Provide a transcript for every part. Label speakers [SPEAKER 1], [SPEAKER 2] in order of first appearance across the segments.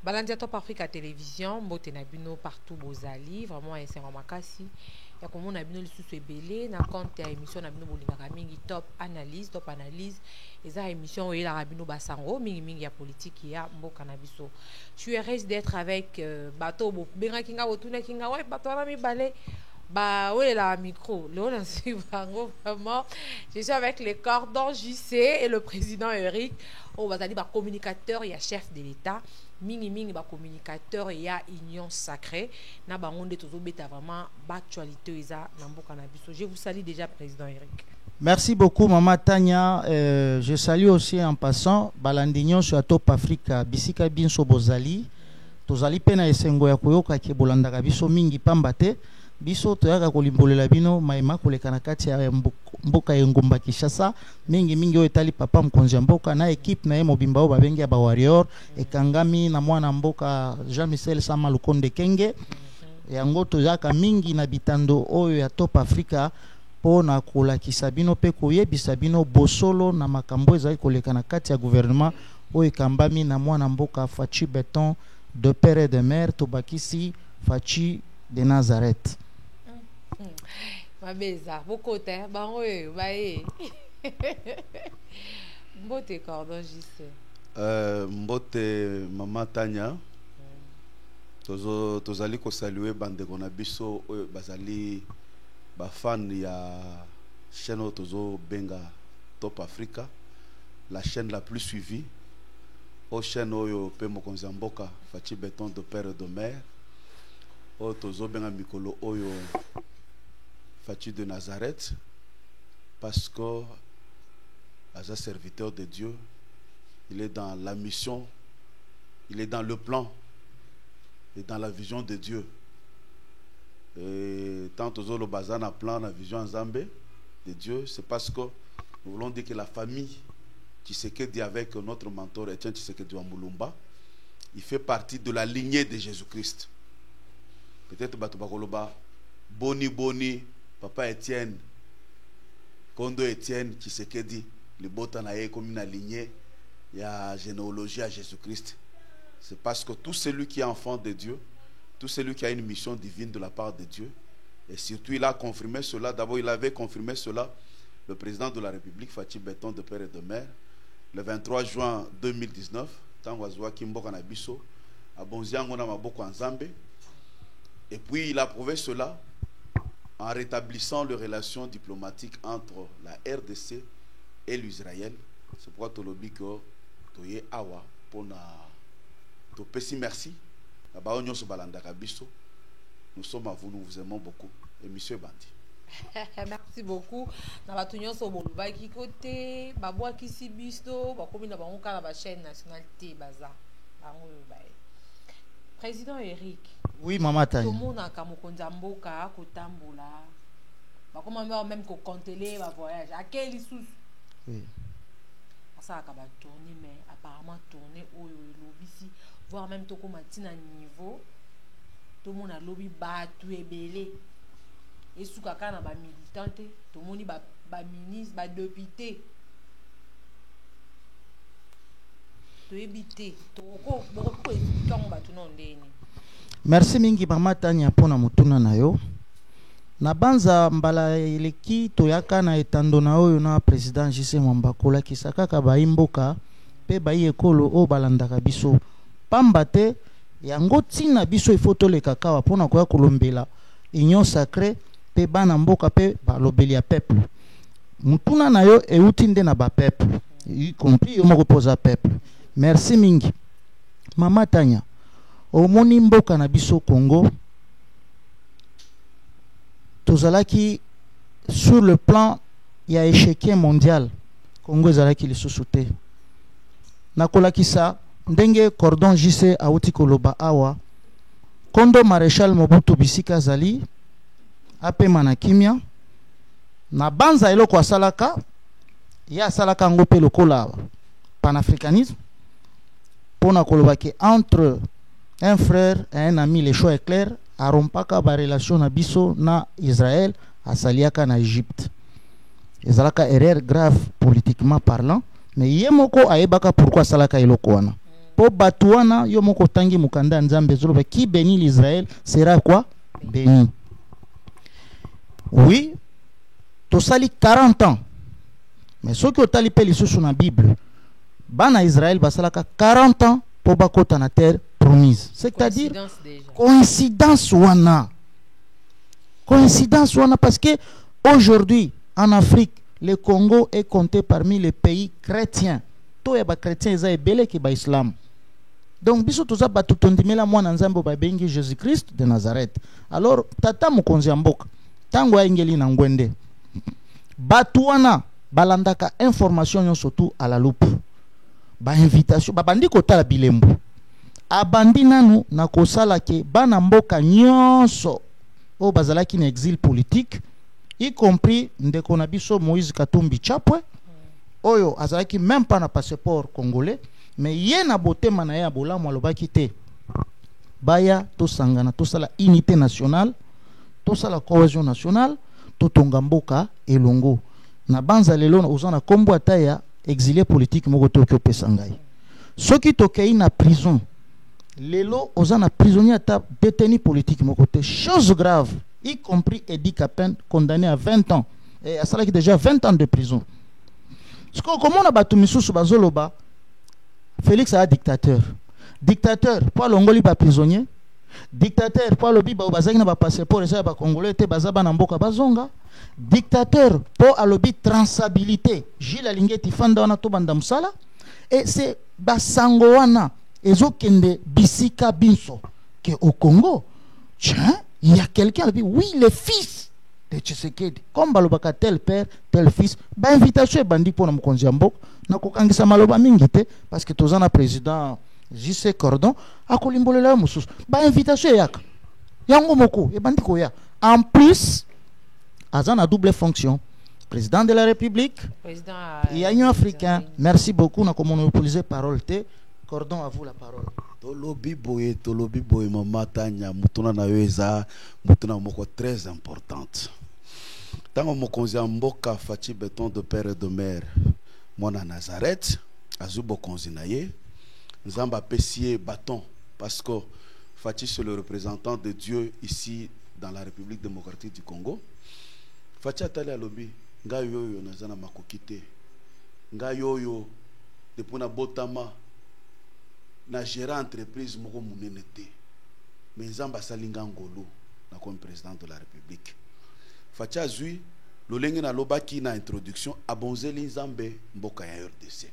[SPEAKER 1] Balandia Top Africa Télévision, mbote na bino partout bozali, vraiment c'est makasi. Ya komo na bino lisusu ebele na compte ya émission na bino bolingaka mingi top analyse eza émission oyo la bino basango mingi ya politique ya mboka na biso. Je suis heureuse d'être avec bato bo benga kinga botuna kinga ouais bato na mibale bah ouais la micro là vraiment je suis avec les cordons JC et le président Eric on va dire communicateur et chef de l'État mingi ba communicateur et ya union sacrée na bangonde tozo beta vraiment ba actualité eza na mboka na biso. Je vous salue déjà président Eric.
[SPEAKER 2] Merci beaucoup Maman Tania. Je salue aussi en passant balandinyo sur Top Africa bisika binso bozali tozali pena esengo ya koyoka ke bolandaka biso mingi pambate biso toyaka kolimbolela bino maima koleka na kati ya mboka ya Ngumba Kinshasa mingi oyo etali papa mkonzi mboka na équipe na ye mobimba oyo babengi ya ba warrior ekangami na mwana mboka Jean-Michel Sama Lukonde Kenge yango toyaka mingi na bitando oyo ya Top Africa pona kolakisa bino pe koyebisa bino bosolo na makambo ezali koleka na kati ya gouvernement oyo ekambami na mwana mboka Fachi Beton de père et de mère tobakisi Fachi de Nazareth.
[SPEAKER 1] Mabeza, bokote, banwe, bae. Mbote cordon JC.
[SPEAKER 3] Mbote Maman Tanya. Tozali ko saluer bandeko na biso bazali ba fan ya chaîne tozo benga Top Africa, la chaîne la plus suivie. Au chaîne oyo pe mokonzi mboka Fachi Beton de père et de mère. O tozo benga mikolo oyo Fachi de Nazareth parce que as un serviteur de Dieu, il est dans la mission, il est dans le plan et dans la vision de Dieu. Et tant tozo le bazar na plan la vision en Zambé de Dieu, c'est parce que nous voulons dire que la famille Tshisekedi avec notre mentor Etienne Tshisekedi Wambulumba, il fait partie de la lignée de Jésus-Christ. Peut-être Batubakoloba, Boni, Papa Etienne, Kondo Etienne, Tshisekedi, le Botanaye comme une lignée, il y a généalogie à Jésus-Christ. C'est parce que tout celui qui est enfant de Dieu, tout celui qui a une mission divine de la part de Dieu, et surtout il a confirmé cela, d'abord il avait confirmé cela, le président de la République, Fachi Beton de père et de mère, le 23 juin 2019, Tangwazwa Kimboka Nabiso, à Bonziangona Maboko en Zambé. Et puis il a prouvé cela en rétablissant les relations diplomatiques entre la RDC et l'Israël. C'est pourquoi Tolobi que Toye Awa pour to pesi merci. Nous sommes à vous, nous vous aimons beaucoup. Et monsieur Bandi.
[SPEAKER 1] Merci beaucoup. Na batunyo so boluba ki côté babwa ki sibisto ba komi na bango kala ba chaîne nationale T baza. Bango ba. Président Eric.
[SPEAKER 2] Oui, Maman Tanya.
[SPEAKER 1] Tout le monde a kamukonza mboka kotambola. Ba comment même ko conteler ba voyage. À quel issue? Oui. Ça a ba tourner mais apparemment tourner au lobby voire même to comme tina niveau. Tout le monde a lobby batu ebele. Et sous kaka na ba militante, tout le monde ba ministre, ba député.
[SPEAKER 2] Merci mingi Maman Tanya pona mutuna na yo. Na banza mbala eleki toyaka na etando na oyo na président JC Mwambakola kisaka ka baimboka pe bayi ekolo o balandaka biso. Pamba te yango tina biso ifoto le kakawa pona koya kolombela union sacrée pe bana mboka pe balobeli ya peuple. Mutuna na yo euti nde na ba peuple. Y compris yo moko poza peuple. Merci mingi. Maman Tanya. Omoni mboka na biso Congo. Tozalaki sur le plan ya échiquier mondial. Congo ezalaki lisusu te. Nakolakisa ndenge cordon JC auti koloba awa. Kondo Maréchal Mobutu bisika zali apema na kimia. Na banza eloko asalaka ya asalaka ngo pe lokola panafricanisme. Pona kolobaki entre un frère et un ami, le choix est clair. Arompaka ba relation na biso na Israël asaliaka na Égypte. Ezalaka erreur grave politiquement parlant, mais yemoko ayebaka pourquoi salaka eloko wana. Po batuana yo moko tangi mukanda nzambe zoloba qui bénit l'Israël sera quoi béni. Oui, tosali 40 ans. Mais ce que otali pe lisusu na Bible, bana Israël basalaka 40 ans pour bakota na terre promise. C'est-à-dire coïncidence wana. Coïncidence wana parce que aujourd'hui en Afrique, le Congo est compté parmi les pays chrétiens. Tous les chrétiens sont belé que l'islam. Donc biso toza batu tondimela mwana nzambe ba bengi Jésus-Christ de Nazareth. Alors tata mukonzi mboka tango ingeli na ngwende. Batu wana balandaka information surtout à la loupe. Ba invitation ba bandi kotala bilembo. Abandi nanu na kosala ke bana mboka nyonso o bazalaki na exil politique, y compris ndeko na biso Moïse Katumbi Chapwe oyo azalaki même pas na passeport congolais, mais ye na botema na ya bolamu alobaki te baya tosangana tosala unité nationale, tosala cohésion nationale, totonga mboka elongo na banza lelo ozana kombo ata ya exilé politique moko to ko pesangai soki tokei na prison lelo ozana prisonnier ata détenu politique moko te, chose grave, y compris Eddie Capen condamné à 20 ans et à ça qui déjà 20 ans de prison. Comment on a battu misusu bazoloba Félix a dictateur. Dictateur pour l'ongoli ba prisonnier. Dictateur pour le biba bazaki na ba passeport et ça ba congolais te bazaba na mboka bazonga. Dictateur pour alobi transabilité. Gilles Alingeti fanda wana to banda musala et c'est basango wana ezokende bisika binso que au Congo tiens il y a quelqu'un qui dit oui le fils de Tshisekedi comme balobaka tel père tel fils ba invitation bandi pour na mukonzi mboka na kokangisa maloba mingi te parce que tozana président JC Cordon akolimbolela mususu ba invitation yaka yango moko e bandi ko ya en plus azana double fonction président de la République président Union africain. Merci beaucoup na comment monopoliser parole te. Cordon, à vous la parole.
[SPEAKER 3] Tolobi boye mama tanya mutuna na yoeza mutuna moko très importante. Tango mokonzi mboka Fachi Beton de père et de mère mona Nazareth azubo konzi na ye nzamba pesier bâton parce que Fachi c'est le représentant de Dieu ici dans la République démocratique du Congo. Fachi atali alobi nga yoyo nazana makokite nga yoyo depuis na botama na gérant entreprise moko munene te mais nzamba salinga ngolo na comme président de la République. Facha zui lolenge na lobaki na introduction abonzeli nzambe mboka ya RDC.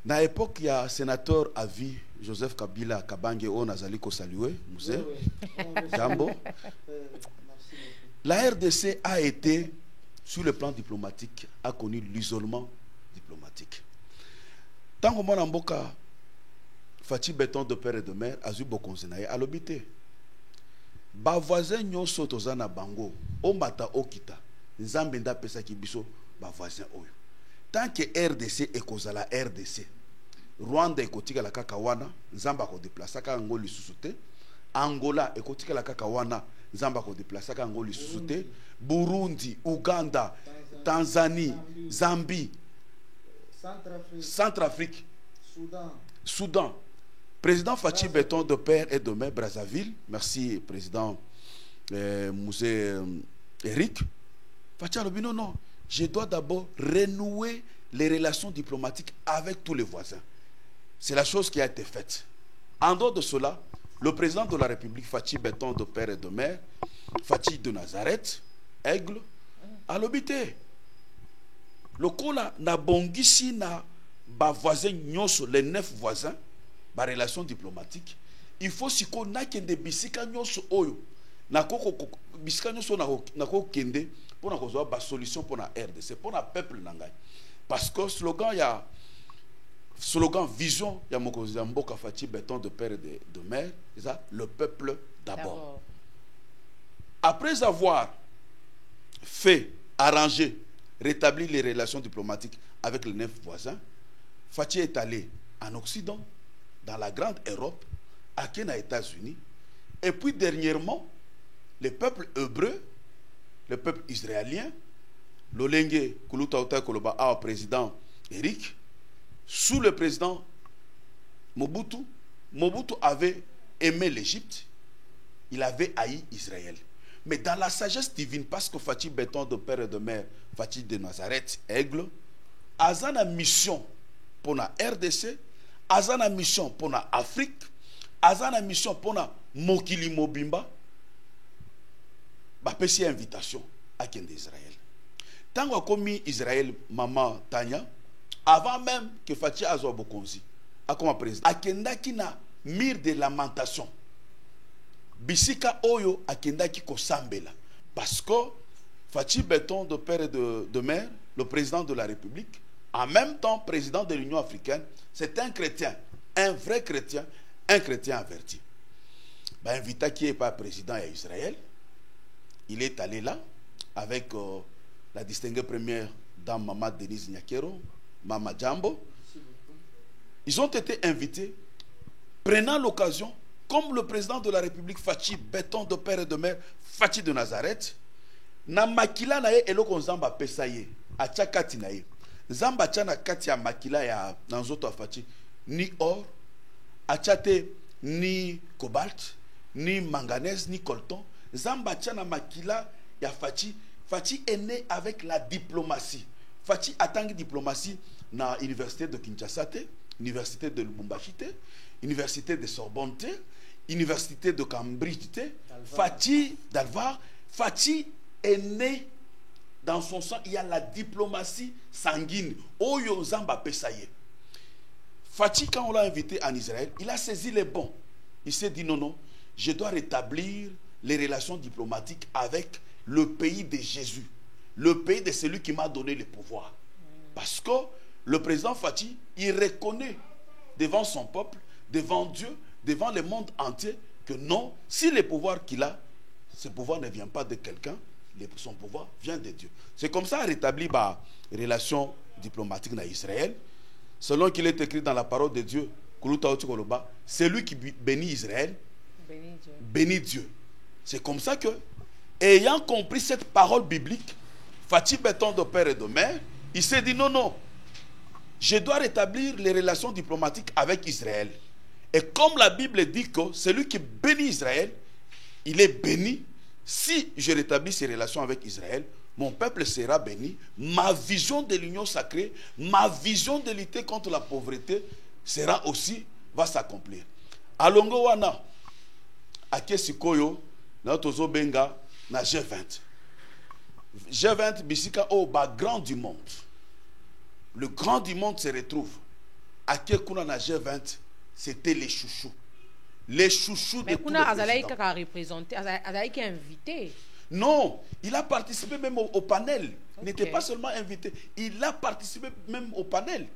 [SPEAKER 3] Na époque ya sénateur à vie Joseph Kabila Kabange on azali ko saluer musée jambo. La RDC a été sur le plan diplomatique a connu l'isolement diplomatique. Tant que mon mboka Fachi Beton de père et de mère azu bokonzenaye à l'obité. Ba voisin nyonso tozana bango ombata okita nzambe nda pesa kibiso ba voisin oyo. Tant que RDC ekozala RDC Rwanda ekotika la kaka wana nzamba ko déplacer ka ngo lisusu te. Angola ekotika la kaka wana nzamba ko déplacer ka ngo lisusu te. Burundi, Uganda, Tanzanie, Zambie, Centrafrique, Soudan. Président Fachi Beton de père et de mère Brazzaville, merci président Mousé Eric. Fachi a dit non, je dois d'abord renouer les relations diplomatiques avec tous les voisins. C'est la chose qui a été faite. En dehors de cela, le président de la République, Fachi Beton de père et de mère, Fachi de Nazareth, Aigle, a l'obité. Le cola na bongisi na ba voisin nyonso, les 9 voisins, ba relation diplomatique. Il faut siko na kende bisika nyonso oyo. Na koko bisika nyonso na ko kende pour na kozwa ba solution pour na RDC, pour na peuple nangai. Parce que slogan ya slogan vision ya mokonzi ya mboka Fachi Beton de père et de mère, c'est ça, le peuple d'abord. Après avoir fait arranger rétablir les relations diplomatiques avec les 9 voisins, Fachi est allé en Occident, dans la grande Europe, à aux États-Unis, et puis dernièrement, les peuples hébreux, le peuple israélien, l'Olenge Kuluta Ota Koloba a président Eric, sous le président Mobutu avait aimé l'Égypte, il avait haï Israël. Mais dans la sagesse divine, parce que Fatih Béton de père et de mère, Fatih de Nazareth, Aigle, Azana mission pour la RDC, Azana mission pour la Afrique, Azana mission pour la Mokili Mobimba, bah c'est invitation à Kende Israël. Tant qu'on a commis Israël, maman Tanya, avant même que Fatih Azwa Bokonzi, a comme président, a Kenda qui na mire de lamentation. Bisika Oyo a Kenda qui kosambela. Parce que Fatih Béton de père et de mère, le président de la République, en même temps président de l'Union africaine, c'est un chrétien, un vrai chrétien, un chrétien averti. Ben, invita qui n'est pas président à Israël, il est allé là avec la distinguée première dame Mama Denise Nyakero, Mama Djambo. Ils ont été invités, prenant l'occasion, comme le président de la République Fatih Béton de père et de mère, Fatih de Nazareth, na makila na ye eloko nzamba pesa ye, atia kati na ye. Nzamba atia na kati ya makila ya na nzoto ya Fatih, ni or, atia te ni cobalt, ni manganèse, ni coltan. Nzamba atia na makila ya Fatih. Fatih est né avec la diplomatie. Fatih atangi diplomatie na université de Kinshasa, université de Lubumbashi, université de Sorbonne, université de Cambridge, Fatih d'Alvar. Fatih est né dans son sang, il y a la diplomatie sanguine. Oyo Zamba Pesaye. Fatih, quand on l'a invité en Israël, il a saisi les bons. Il s'est dit non, non, je dois rétablir les relations diplomatiques avec le pays de Jésus, le pays de celui qui m'a donné le pouvoir. Parce que le président Fatih, il reconnaît devant son peuple, devant Dieu, devant le monde entier, que non, si le pouvoir qu'il a, ce pouvoir ne vient pas de quelqu'un, son pouvoir vient de Dieu. C'est comme ça rétabli la relation diplomatique dans Israël, selon qu'il est écrit dans la parole de Dieu, celui qui bénit Israël, bénit Dieu. C'est comme ça que, ayant compris cette parole biblique, Fatih Béton de père et de mère, il s'est dit non, non, je dois rétablir les relations diplomatiques avec Israël. Et comme la Bible dit que celui qui bénit Israël, il est béni. Si je rétablis ces relations avec Israël, mon peuple sera béni. Ma vision de l'union sacrée, ma vision de lutter contre la pauvreté sera aussi, va s'accomplir. Alongo wana, ake sikoyo, na tozo benga, na G20. G20, bisika o ba grand du monde. Le grand du monde se retrouve. Ake kuna na G20, c'était les chouchous. Les chouchous de tous les présidents.
[SPEAKER 1] Mais représenté, Azalaï est invité.
[SPEAKER 3] Non, il a participé même au panel. Okay. Il n'était pas seulement invité, il a participé même au panel.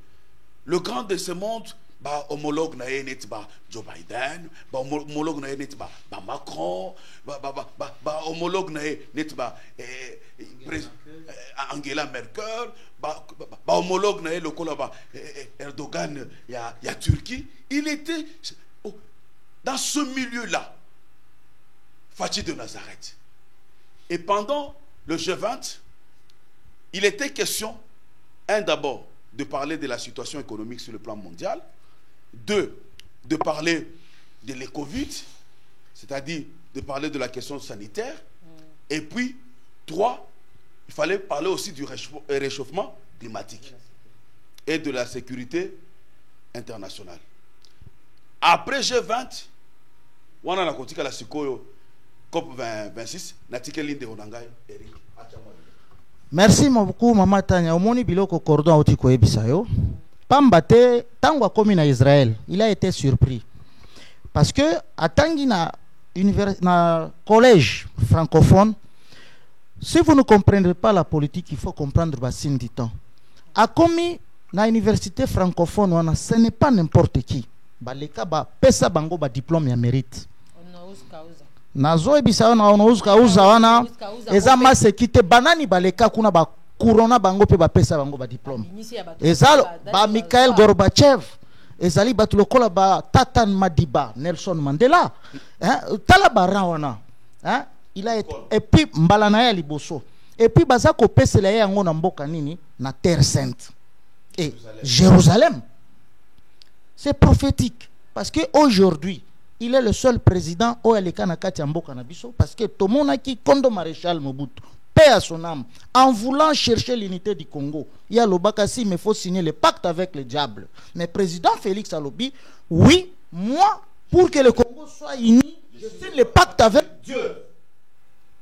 [SPEAKER 3] Le grand de ce monde, bah, homologue na net ba Joe Biden, bah, homologue na net ba Macron, bah, homologue na net ba Angela Merkel, bah, homologue na le kolaba Erdogan ya Turquie. Il était dans ce milieu-là, Fatih de Nazareth. Et pendant le G20, il était question, d'abord, de parler de la situation économique sur le plan mondial, deux, de parler de la Covid, c'est-à-dire de parler de la question sanitaire, et puis, trois, il fallait parler aussi du réchauffement climatique et de la sécurité internationale. Après G20, on a continué la Sikoyo COP 26, Natikelinde Onangai, Eric.
[SPEAKER 2] Merci beaucoup, Mama Tanya. Omoni biloko cordon otiko ebisayo. Pambate, tango komi na Israël, il a été surpris. Parce que, à tangi na collège francophone, si vous ne comprenez pas la politique, il faut comprendre le signe du temps. A komi na université francophone, ce n'est pas n'importe qui. Baleka ba pesa bango ba diplôme ya mérite. Nazo ebisa na onouska uza wana eza masekite banani baleka kuna ba corona bango pe ba pesa bango ba diplôme. Ezalo ba Mikhail Gorbachev, ezali batulokola ba Tatan Madiba, Nelson Mandela, tala bara wana. Il a été et puis mbalana ya liboso. Et puis baza ko pesela yango na mboka nini na Terre Sainte et Jérusalem. C'est prophétique. Parce qu'aujourd'hui, il est le seul président où il est parce que tout le monde a qui Kondo Maréchal Mobutu, paix à son âme, en voulant chercher l'unité du Congo. Il y a le Bakassi, mais il faut signer le pacte avec le diable. Mais président Félix Alobi, oui, moi, pour que le Congo soit uni, je signe le pacte avec Dieu.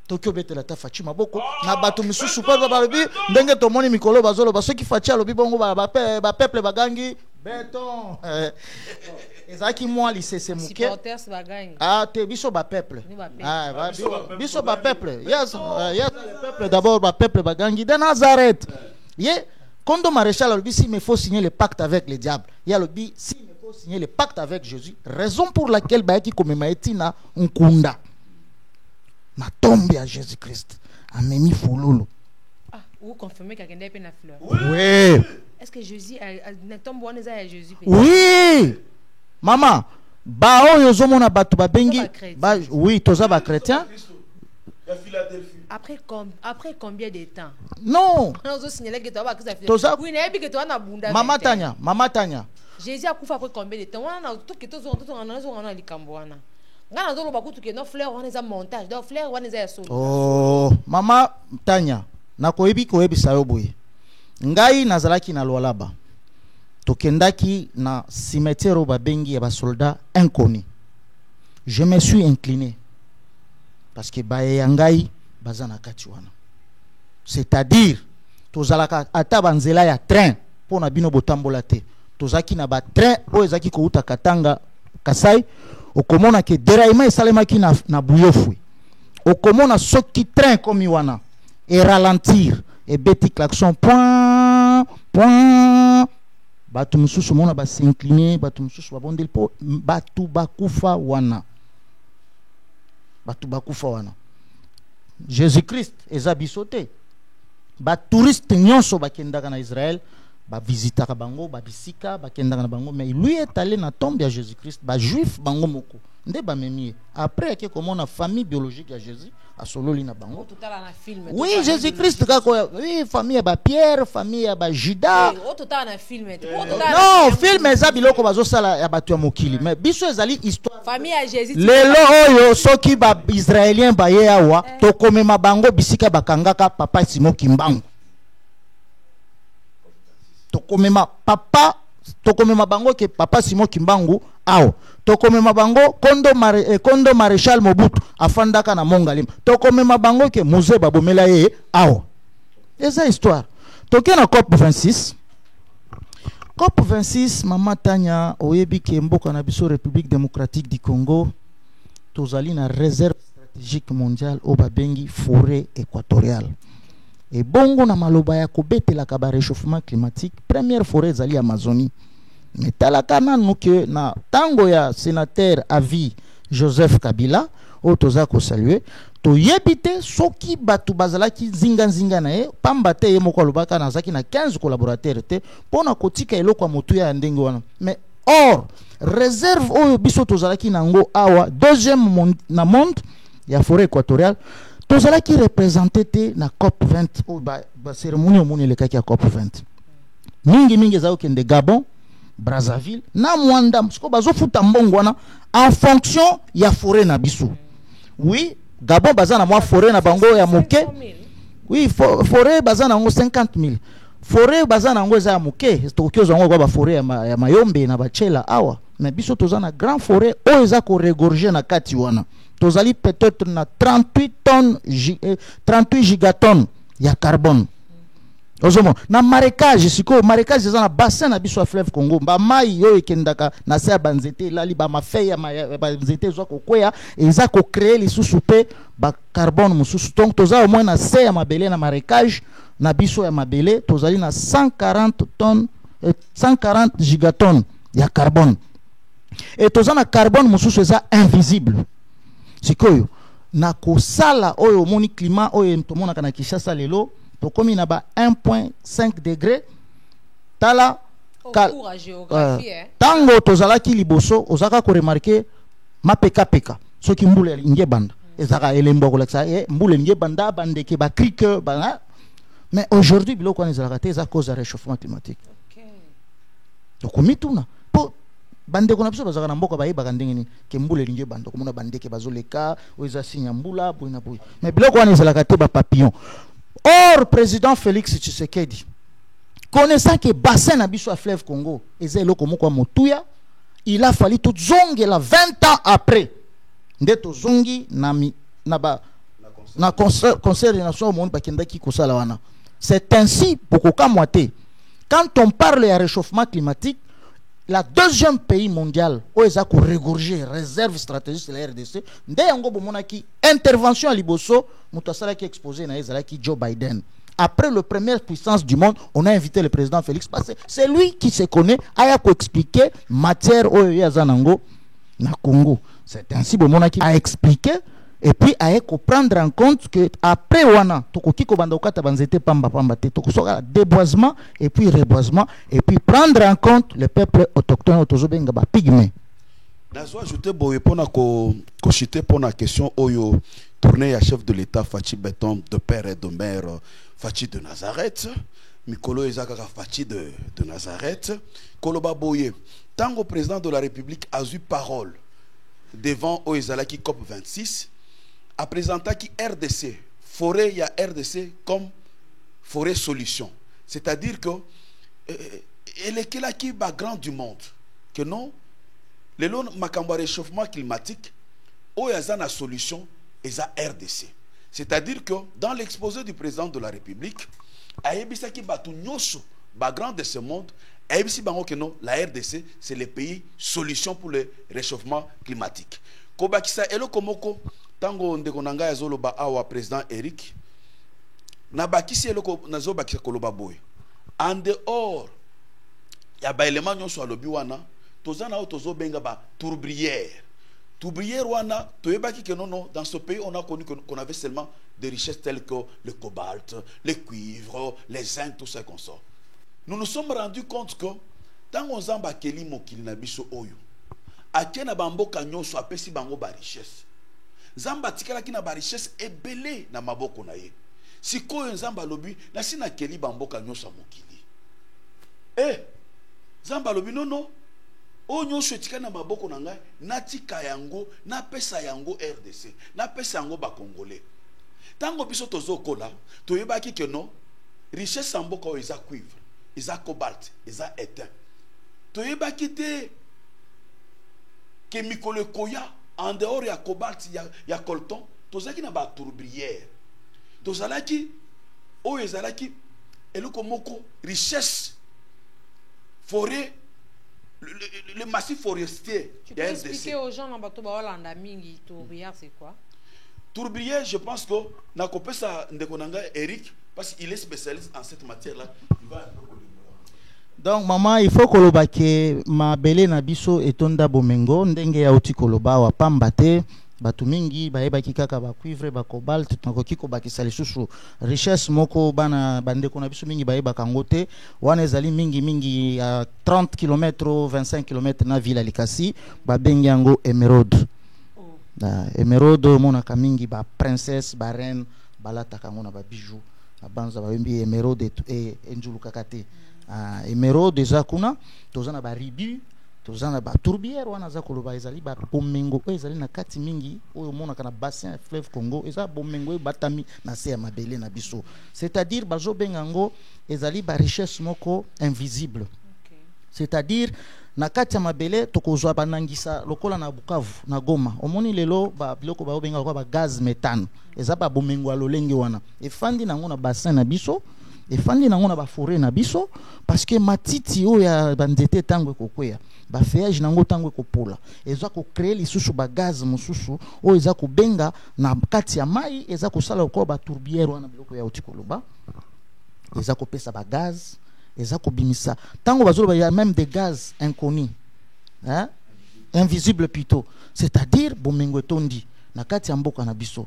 [SPEAKER 2] Tokyo betela ta fachi maboko na bato misusu pa balobi ndenge to moni mikolo bazolo ba soki fachi alobi bongo ba peuple bagangi béton ezaki moi lycée muke
[SPEAKER 1] supporters bagangi
[SPEAKER 2] ah te biso ba peuple ah biso ba peuple yes le peuple d'abord ba peuple bagangi de Nazareth ye Kondo Maréchal alobi si me faut signer le pacte avec le diable ya alobi si me faut signer le pacte avec Jésus raison pour laquelle ba ki komema etina nkunda na tombe à Jésus-Christ. Amemi Fololo.
[SPEAKER 1] Ah, vous confirmez qu'il y a une fleur.
[SPEAKER 2] Oui.
[SPEAKER 1] Est-ce que Jésus na tombe on est à Jésus?
[SPEAKER 2] Oui. Maman, ba oyo zomona batu ba bengi ba oui, toza ba chrétien.
[SPEAKER 1] Après combien de temps?
[SPEAKER 2] Non.
[SPEAKER 1] Toza. Oui, na que toi na bunda.
[SPEAKER 2] Mama Tanya.
[SPEAKER 1] Jésus a couffé après combien de temps? On a tout que tous on a likamboana.
[SPEAKER 2] Oh, Mama Tanya, nakoyebi koyebi sayoboye. Ngai nazalaki na Lualaba. Tokendaki na cimetière ba bengi ya ba soldats inconnus. Je me suis incliné parce que baye ngai bazana kati wana. C'est-à-dire tozalaka ata banzela ya train pona bino botambola te. Tozaki na ba train oyo ezaki ko uta Katanga Kasai. Okomona ke déraillement esalemaki na buyofwe. Okomona soki train comme iwana et ralentir et beti klaxon point batu mususu mona ba s'incliner batu mususu ba bondel po batu bakufa wana Jésus-Christ eza bisote ba touriste nyonso bakendaka na Israël ba visitaka bango ba bisika ba kendaka na bango mais lui est allé na tombe ya Jésus-Christ ba juif bango moko nde ba memi après que comme on a famille biologique ya Jésus a sololi na bango oui Jésus-Christ kako oui famille ba Pierre famille ba Judas non film eza biloko bazo sala ya batu ya mokili mais biso ezali histoire
[SPEAKER 1] famille ya Jésus
[SPEAKER 2] lelo oyo soki ba israélien ba ye awa to komema bango bisika bakangaka papa Simon Kimbangu tokomema papa tokomema bango ke papa Simon Kimbangu ao tokomema bango Kondo Maréchal Mobutu afandaka na Mongalim tokomema bango ke Mose babomela ye ao eza histoire toke na COP 26 Mama Tanya oyebi ke mboka na biso République démocratique du Congo tozali na réserve stratégique mondiale o babengi forêt équatoriale. Et bongo na maloba ya kobetela ka ba réchauffement climatique première forêt zali Amazonie mais talaka nanu ke na tango ya sénateur à vie Joseph Kabila o toza ko saluer to yebite soki batu bazalaki zinga na ye pamba te ye moko alobaka na zaki na 15 collaborateurs te pona kotika eloko ya motu ya ndenge wana mais or réserve oyo biso tozalaki nango awa deuxième na monde ya forêt équatoriale tozala qui représenté na COP 20 ou ba cérémonie au monde le kaki ya COP 20 mingi za okende Gabon Brazzaville na Mwanda msko bazo futa mbongo wana en fonction ya forêt na biso oui Gabon bazana mwa forêt na bango ya moke oui forêt bazana ngo 50,000 forêt bazana ngo za ya moke tokyo zongo ba forêt ya Mayombe na Bachela awa mais biso tozana grand forêt o eza ko regorger na kati wana tozali peut-être na 38 gigatonnes ya carbone. Ozomo na marécage siko marécage eza na bassin na biso fleuve Congo ba mai yo ekendaka na se banzete lali ba mafeya ya banzete zo ko kwea eza ko créer lisusu pe ba carbone mususu donc toza au moins na se ya mabele na marécage na biso ya mabele tozali na 140 gigatonnes ya carbone et toza na carbone mususu eza invisible. Sikoyo na kosala oyo moni climat oyo tomona kana Kinshasa lelo to komi na ba 1.5 degré tala tango tozalaki liboso ozaka ko remarquer mapeka soki mbule linge banda ezaka elembo ko leksa mbule linge banda bandeke ba crique ba mais aujourd'hui biloko on ezalaka te za cause ya réchauffement climatique. OK. Donc mituna po bande kona biso bazaka na mboka bayeba ndenge ni ke mbula elingi bando komona bande ke bazoleka oza sinya mbula boina boy mais biloko wana ezalaka te ba papillon. Or président Félix Tshisekedi connaissant que bassin na biso à fleuve Congo eza eloko moko motuya, il a fallu tout zongi la 20 ans après ndeto zongi na concert des nations au monde bakendaki kosala wana. C'est ainsi pour moité. Quand on parle de réchauffement climatique, la deuxième pays mondial où ils ont regorgé réserve stratégique de la RDC, ndeyango bomonaki intervention à Liboso, mutasala qui exposé na ezalaki Joe Biden. Après la première puissance du monde, on a invité le président Félix parce que c'est lui qui se connaît à expliquer matière au Yazanango na Congo. C'est ainsi bomonaki a expliqué et puis à prendre en compte que après wana tokoki ko banda okata banzete pamba pamba te tokosoka déboisement et puis reboisement et puis prendre en compte le peuple autochtone otozobenga ba pygmée.
[SPEAKER 3] Nazo ajouter boye pona ko chiter pona question oyo tourner à chef de l'état Fachi Beton de père et de mère Fachi de Nazareth Mikolo ezaka Fachi de Nazareth Koloba boye tango président de la République a eu parole devant Oezalaki COP 26 a présenté qui RDC, forêt, il y a RDC comme forêt solution. C'est-à-dire que elle est là qui est background du monde. Que non, le long makamba réchauffement climatique, où il y a une solution, il y a RDC. C'est-à-dire que dans l'exposé du président de la République, il y a qui background de ce monde, il y a que non, la RDC, c'est le pays solution pour le réchauffement climatique. Kobakisa elo komoko tango ndeko nanga yazoloba awa président Eric na bakisi eloko nazo bakisa koloba boy en dehors ya ba élément nyonso alobi wana tozana o tozo benga ba tourbrière wana toyebaki que non dans ce pays on a connu qu'on avait seulement des richesses telles que le cobalt, le cuivre, les zinc, tout ça comme ça. Nous nous sommes rendus compte que tango nzamba keli mokili na biso oyo akena bamboka nyonso apesi bango ba richesse. Nzamba tikala ki na ba richesse ebele na maboko na ye. Sikoyo nzamba lobi na sina keli bamboka nyonso mokili. Nzamba lobi non. O nyonso etika na maboko na ngai natika yango na pesa yango RDC. Na pesa yango ba Congolais. Tango biso tozokola toyebaki que non richesse mboka o eza cuivre, eza cobalt, eza étain. Toyebaki te que mikolo koya en dehors ya cobalt ya coltan tozaki na ba tourbrière tozalaki o ezalaki eloko moko richesse forêt le massif forestier.
[SPEAKER 1] Tu peux expliquer aux gens dans bato ba Hollanda mingi tourbrière c'est quoi?
[SPEAKER 3] Tourbrière, je pense que na kopesa ndeko nanga Eric parce qu'il est spécialiste en cette matière là, il va un peu.
[SPEAKER 2] Donc maman il faut koloba ke mabele na biso etonda bomengo ndenge ya oti koloba wa pamba te batu mingi bayebaki kaka ba cuivre ba cobalt tunakoki ko bakisa lisusu richesse moko bana bandeko na biso mingi bayebaka ngote wana ezali mingi à 30 km 25 km na ville Likasi babengi yango émeraude. Émeraude monaka mingi ba princesse ba reine balata kango na ba bijoux abanza ba bembi émeraude et enjulu kakate. Émeraude eza kuna tozana ba ribu tozana ba tourbière wana za koloba ezali ba bomengo ezali na kati mingi oyo monaka na bassin fleuve Congo eza bomengo batami na se ya mabele na biso, c'est-à-dire bazo bengango ezali ba richesse moko invisible. C'est-à-dire na kati ya mabele tokozwa banangisa lokola na Bukavu na Goma omoni lelo ba biloko ba benga ba gaz méthane eza ba bomengo alolenge wana efandi nango na bassin na biso efandi nango na ba forêt na biso parce que matiti oyo ya banzete tango ekokwea ba feuillage nango tango ekopola eza ko créer lisusu ba gaz mususu oyo eza ko benga na kati ya mai eza ko sala ko ba tourbière wana biloko ya otikoloba eza ko pesa ba gaz eza ko bimisa tango bazolo ya même des gaz inconnus hein invisibles plutôt, c'est-à-dire bomengo tondi na kati ya mboka na biso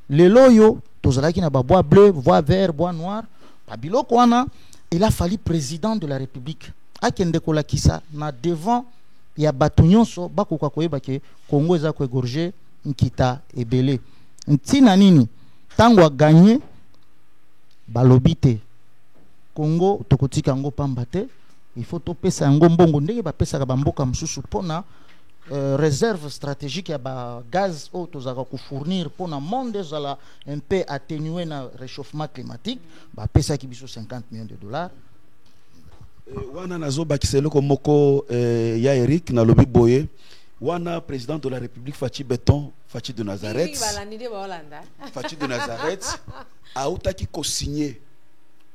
[SPEAKER 2] lelo yo tozalaki na ba bois bleu bois vert bois noir Pabiloko wana, il a fallu président de la République. Akende kolakisa na devant ya batunyonso bako kwa koyeba ke Congo eza ko égorger nkita ebele. Ntina nini tango a gagné balobite Congo tokotika ngo pamba te il faut topesa yango mbongo ndenge bapesaka bamboka mosusu mpona réserve stratégique ya bagaz oyo tozalaka kofournir mpona monde ezala un peu atténué na réchauffement climatique bapesaki biso 50 millions de dollars.
[SPEAKER 3] Wana nazobakisa eloko moko ya Eric nalobi boye wana président de la République Fachi Beton Fachi de Nazareth Fachi de Nazareth autaki ko-signer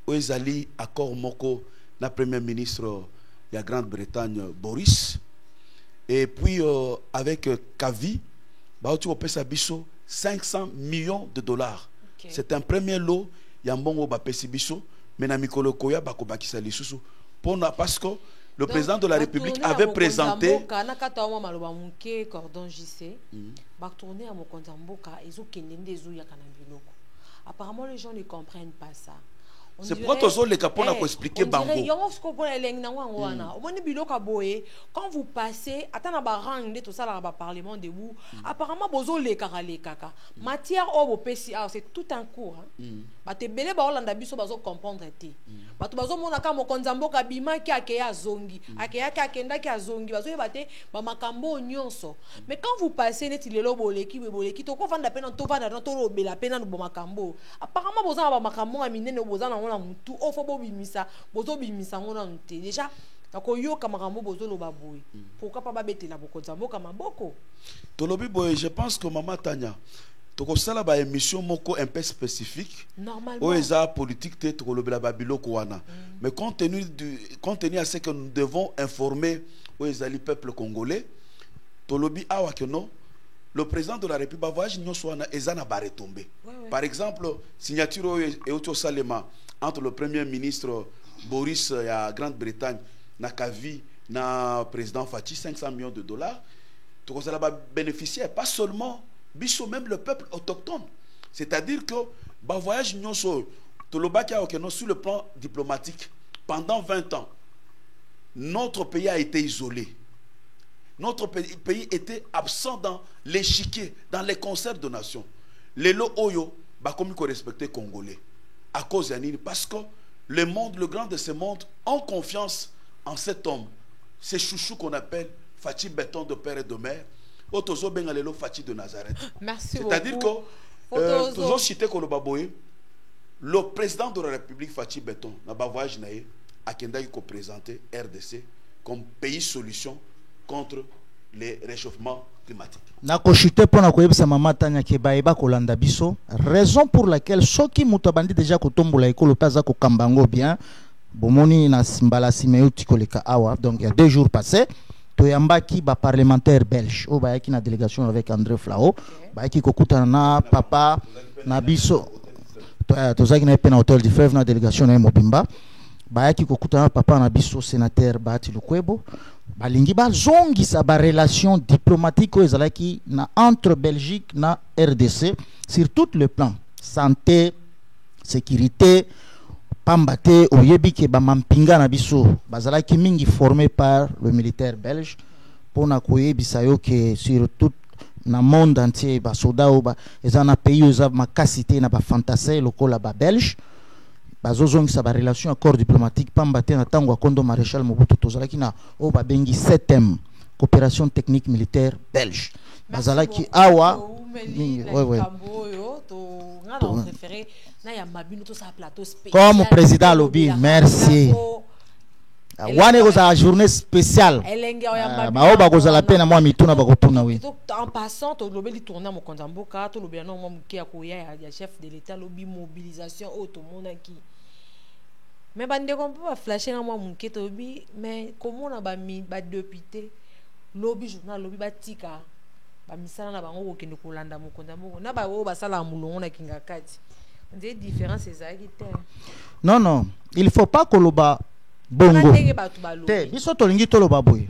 [SPEAKER 3] oezali accord moko na premier ministre ya Grande-Bretagne Boris et puis avec Kavi baoti opesa biso 500 millions de dollars. Okay. C'est un premier lot ya mbongo bapesi biso mais na mikolo koya bakobakisa lisusu parce que le président de la République avait présenté
[SPEAKER 1] apparemment les gens ne comprennent pas ça.
[SPEAKER 3] C'est pourquoi tous les capons ont expliqué bango.
[SPEAKER 1] Quand vous passez, attends tout ça là parlement de vous. Apparemment bozo les kaka. Matière au PC, c'est tout un cours. Bate belé ba Hollanda biso bazo comprendre té. Batu bazo mona ka mokonzambo ka bima ki akeya zongi, akeya ka kenda ki azongi bazo bate ba makambo nyonso. Mais quand vous passez net lelo boleki to ko vanda pena to vanda to robela pena no makambo. Apparemment bozo ba makambo aminene bozo na mutu ofo bobimisa bozo bimisa ngona nte déjà nakoyoka makambo bozo loba boy pourquoi pas babetela bokonzambo ka maboko
[SPEAKER 3] to lobi boy. Je pense que Mama Tanya toko sala ba émission moko un peu spécifique normalement o eza politique te to lobela babiloko wana mais compte tenu à ce que nous devons informer o ezali peuple congolais to lobi awa que non le président de la République va voyage nyonso wana ezana ba retomber. Par exemple signature et auto salema entre le premier ministre Boris à Grande-Bretagne na Kavi na président Fachi 500 millions de dollars. Tout ça va bénéficier pas seulement biso même le peuple autochtone. C'est-à-dire que ba voyage nyonso to lobaki okeno sur le plan diplomatique pendant 20 ans notre pays a été isolé. Notre pays était absent dans l'échiquier, dans les concerts de nations. Les lots oyo ba comme ko respecter congolais. À cause d'Anine, parce que le monde, le grand de ce monde, ont confiance en cet homme, ce chouchou qu'on appelle Fachi Beton de père et de mère, Otozo Bengalelo Fachi de Nazareth.
[SPEAKER 1] Merci
[SPEAKER 3] beaucoup. C'est-à-dire que, toujours cité Kolobaboye, le président de la République Fachi Beton, n'a pas voyage naïe, a Kendaki ko présenté RDC comme pays solution contre les réchauffements climatiques.
[SPEAKER 2] Nako chuté pour na koyebisa Mama Tanya ke baeba kolanda biso, raison pour laquelle soki muto bandi déjà ko tombola ekolo paza ko kambango bien bomoni na simbala simeuti koleka awa. Donc il y a 2 jours passés toyambaki ba parlementaire belge o bayaki na délégation avec André Flao bayaki kokutana na papa na biso tozaki na pe na hôtel du Fleuve na délégation na Mobimba bayaki kokutana na papa na biso sénateur Bahati Lukwebo balingi bazongisa ba relation diplomatique ezalaki na entre Belgique na RDC sur tout le plan santé sécurité pambate oyebi ke ba mampinga na biso bazalaki mingi formé par le militaire belge pona koyebisa yo ke sur tout na monde entier ba soda o ba ezana pays oza makasité na ba fantasé lokola ba belge bazozongisa ba relation accord diplomatique pambate na tango akondo maréchal Mobutu tozalaki na o ba bengi 7e coopération technique militaire belge bazalaki awa comme président lobby merci wane koza journée spéciale baoba kozala pe na mwa mituna bakotuna oui
[SPEAKER 1] en passant to lobeli tourner mo konzamboka to lobela no mo mukia koya ya chef de l'état lobby mobilisation auto monaki mais bande ko pas flasher na mo mukia to lobby mais comment na ba député lobby journal lobby batika ba misala na bango kokende kolanda mo konzamboko na ba o basala mulongo na kinga kati des différences ezalite
[SPEAKER 2] non il faut pas koloba bongo te biso tolingi toloba boye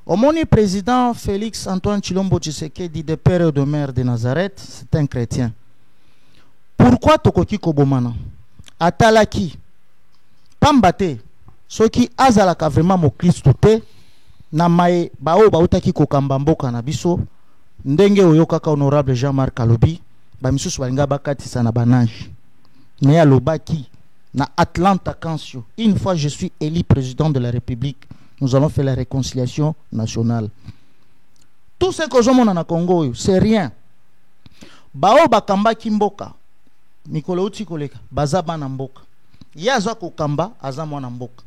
[SPEAKER 2] omoni président Félix Antoine Tshilombo Tshisekedi de père et de mère de Nazareth c'est un chrétien. Pourquoi tokoki kobomana atalaki pambate soki azalaka vraiment mo Kristo te na mai bao bautaki kokamba mboka na biso ndenge oyokaka honorable Jean-Marc Alobi ba misusu balinga bakatisa na banange mais alobaki na Atlanta Kansio. Une fois je suis élu président de la République, nous allons faire la réconciliation nationale. Tout ce que je vois na Congo, c'est rien. Bao bakamba kimboka, mikolo uti koleka, baza bana mboka. Yaza kokamba, aza mwana mboka.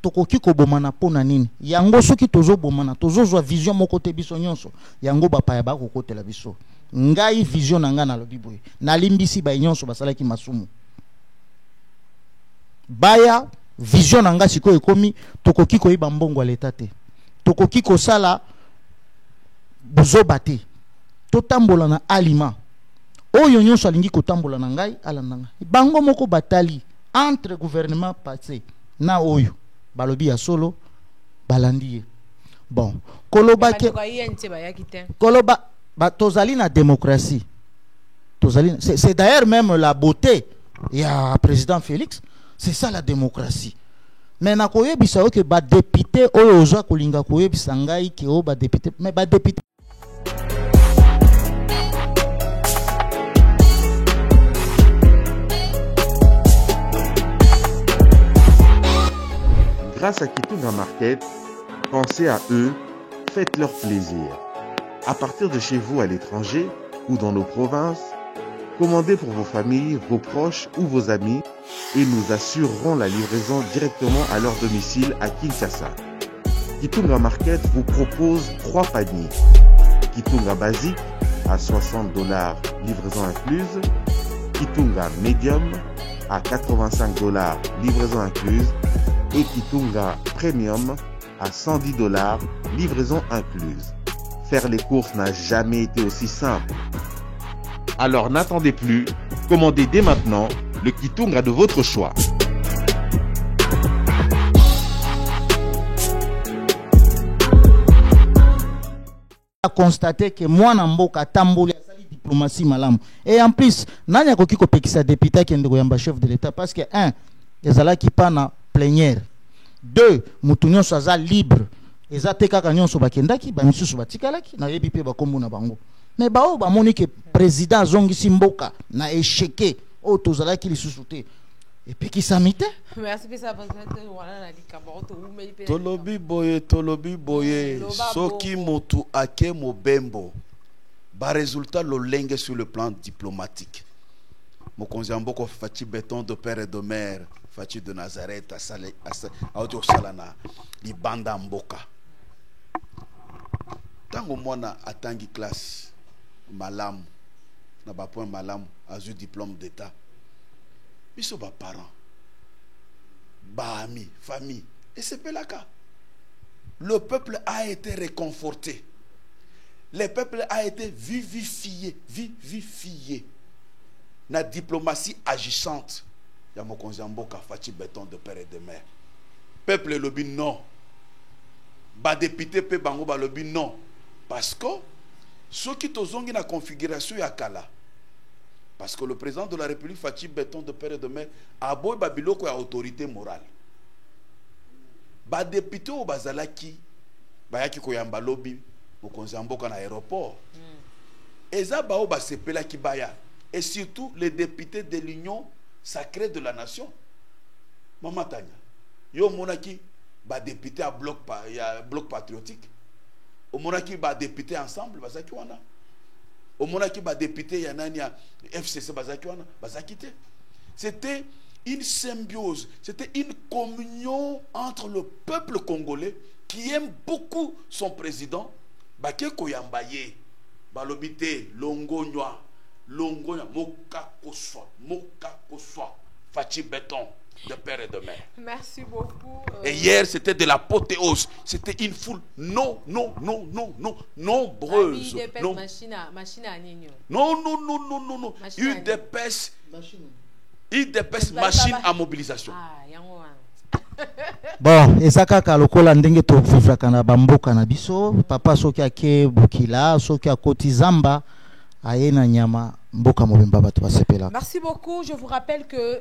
[SPEAKER 2] Tokoki kobomana pona nini? Yango soki tozo bomana, tozo zwa vision moko te biso nyonso. Yango bapaya ba kokotela biso. Ngai vision nanga na lobi boye. Na limbisi ba nyonso basalaki masumu. Baya vision nanga siko ekomi tokoki koyiba mbongo ya leta te. Tokoki kosala buzoba te. Totambola na alima. Oyo nyonso alingi kotambola na ngai alanda ngai. Bango moko batali entre gouvernement passé na oyo balobi ya solo balandi. Bon, koloba ke koloba tozali na démocratie. Tozali c'est d'ailleurs même la beauté ya président Félix, c'est ça la démocratie. Mais na koyebisa que ba député oyo ozwa kolinga koyebisa ngai ke o ba député mais ba député.
[SPEAKER 4] Grâce à Kitunga Market, pensez à eux, faites-leur plaisir. À partir de chez vous à l'étranger ou dans nos provinces, commandez pour vos familles, vos proches ou vos amis et nous assurerons la livraison directement à leur domicile à Kinshasa. Kitunga Market vous propose 3 paniers. Kitunga Basique à $60, livraison incluse. Kitunga Medium à $85, livraison incluse. Et Kitunga Premium à $110, livraison incluse. Faire les courses n'a jamais été aussi simple. Alors n'attendez plus, commandez dès maintenant le Kitunga de votre choix.
[SPEAKER 2] A constaté que moi namboka tamboli asali diplomatie malamu. Et en plus, nanya koki ko pekisa député qui ndeko yamba chef de l'État parce que un, ezala ki pana plénière. 2, mutunyo saza libre. Ezate kaka nyonso bakendaki, ba misusu batikalaki na yebi pe bakombo na bango. Mais bao ba moni que président zongi mboka na échequé o tozalaki lisusu te. Et puis qui samite?
[SPEAKER 1] Merci pour ça parce que voilà na likaboto ou mais
[SPEAKER 3] Tolobi boye soki motu ake mobembo. Ba résultat lo lenge sur le plan diplomatique. Mokonzi amboko fati béton de père et de mère. Fati de Nazareth à Audio Salana, Libanda Mboka. Tango mwana atangi classe malamu, na ba point malamu, azu diplôme d'état. Biso ba parents, ba amis, famille, et c'est pas le cas. Le peuple a été réconforté. Le peuple a été vivifié. La diplomatie agissante. Ya mokonzi mboka fati béton de père et de mère. Peuple lobi non. Ba député pe bango ba lobi non. Parce que ceux qui tozongi na configuration ya kala. Parce que le président de la République fati béton de père et de mère a boy babiloko ya autorité morale. Ba député o bazalaki ba yaki ko yamba lobi mokonzi mboka na aéroport. Eza ba o ba sepela ki baya et surtout les députés de l'Union sacré de la nation. Maman Tanya, yo monaki ba député à bloc patriotique. Au monaki ba député ensemble bazaki wana. Au monaki ba député yanani ya FCC bazaki wana bazaki te. C'était une symbiose, c'était une communion entre le peuple congolais qui aime beaucoup son président Bake Koyambaye balobité Longonyoa moka koswa Fachi béton de père et de mère.
[SPEAKER 1] Merci beaucoup.
[SPEAKER 3] Et hier c'était de l'apothéose, c'était une foule nombreuse. Non. Une dépêche machine à mobilisation.
[SPEAKER 2] Bon, ezaka ka lokola ndenge to vivra na bamboka na biso, papa soki ake bukila, soki akoti zamba, ayena nyama mboka mobimba bato basepela.
[SPEAKER 1] Merci beaucoup. Je vous rappelle que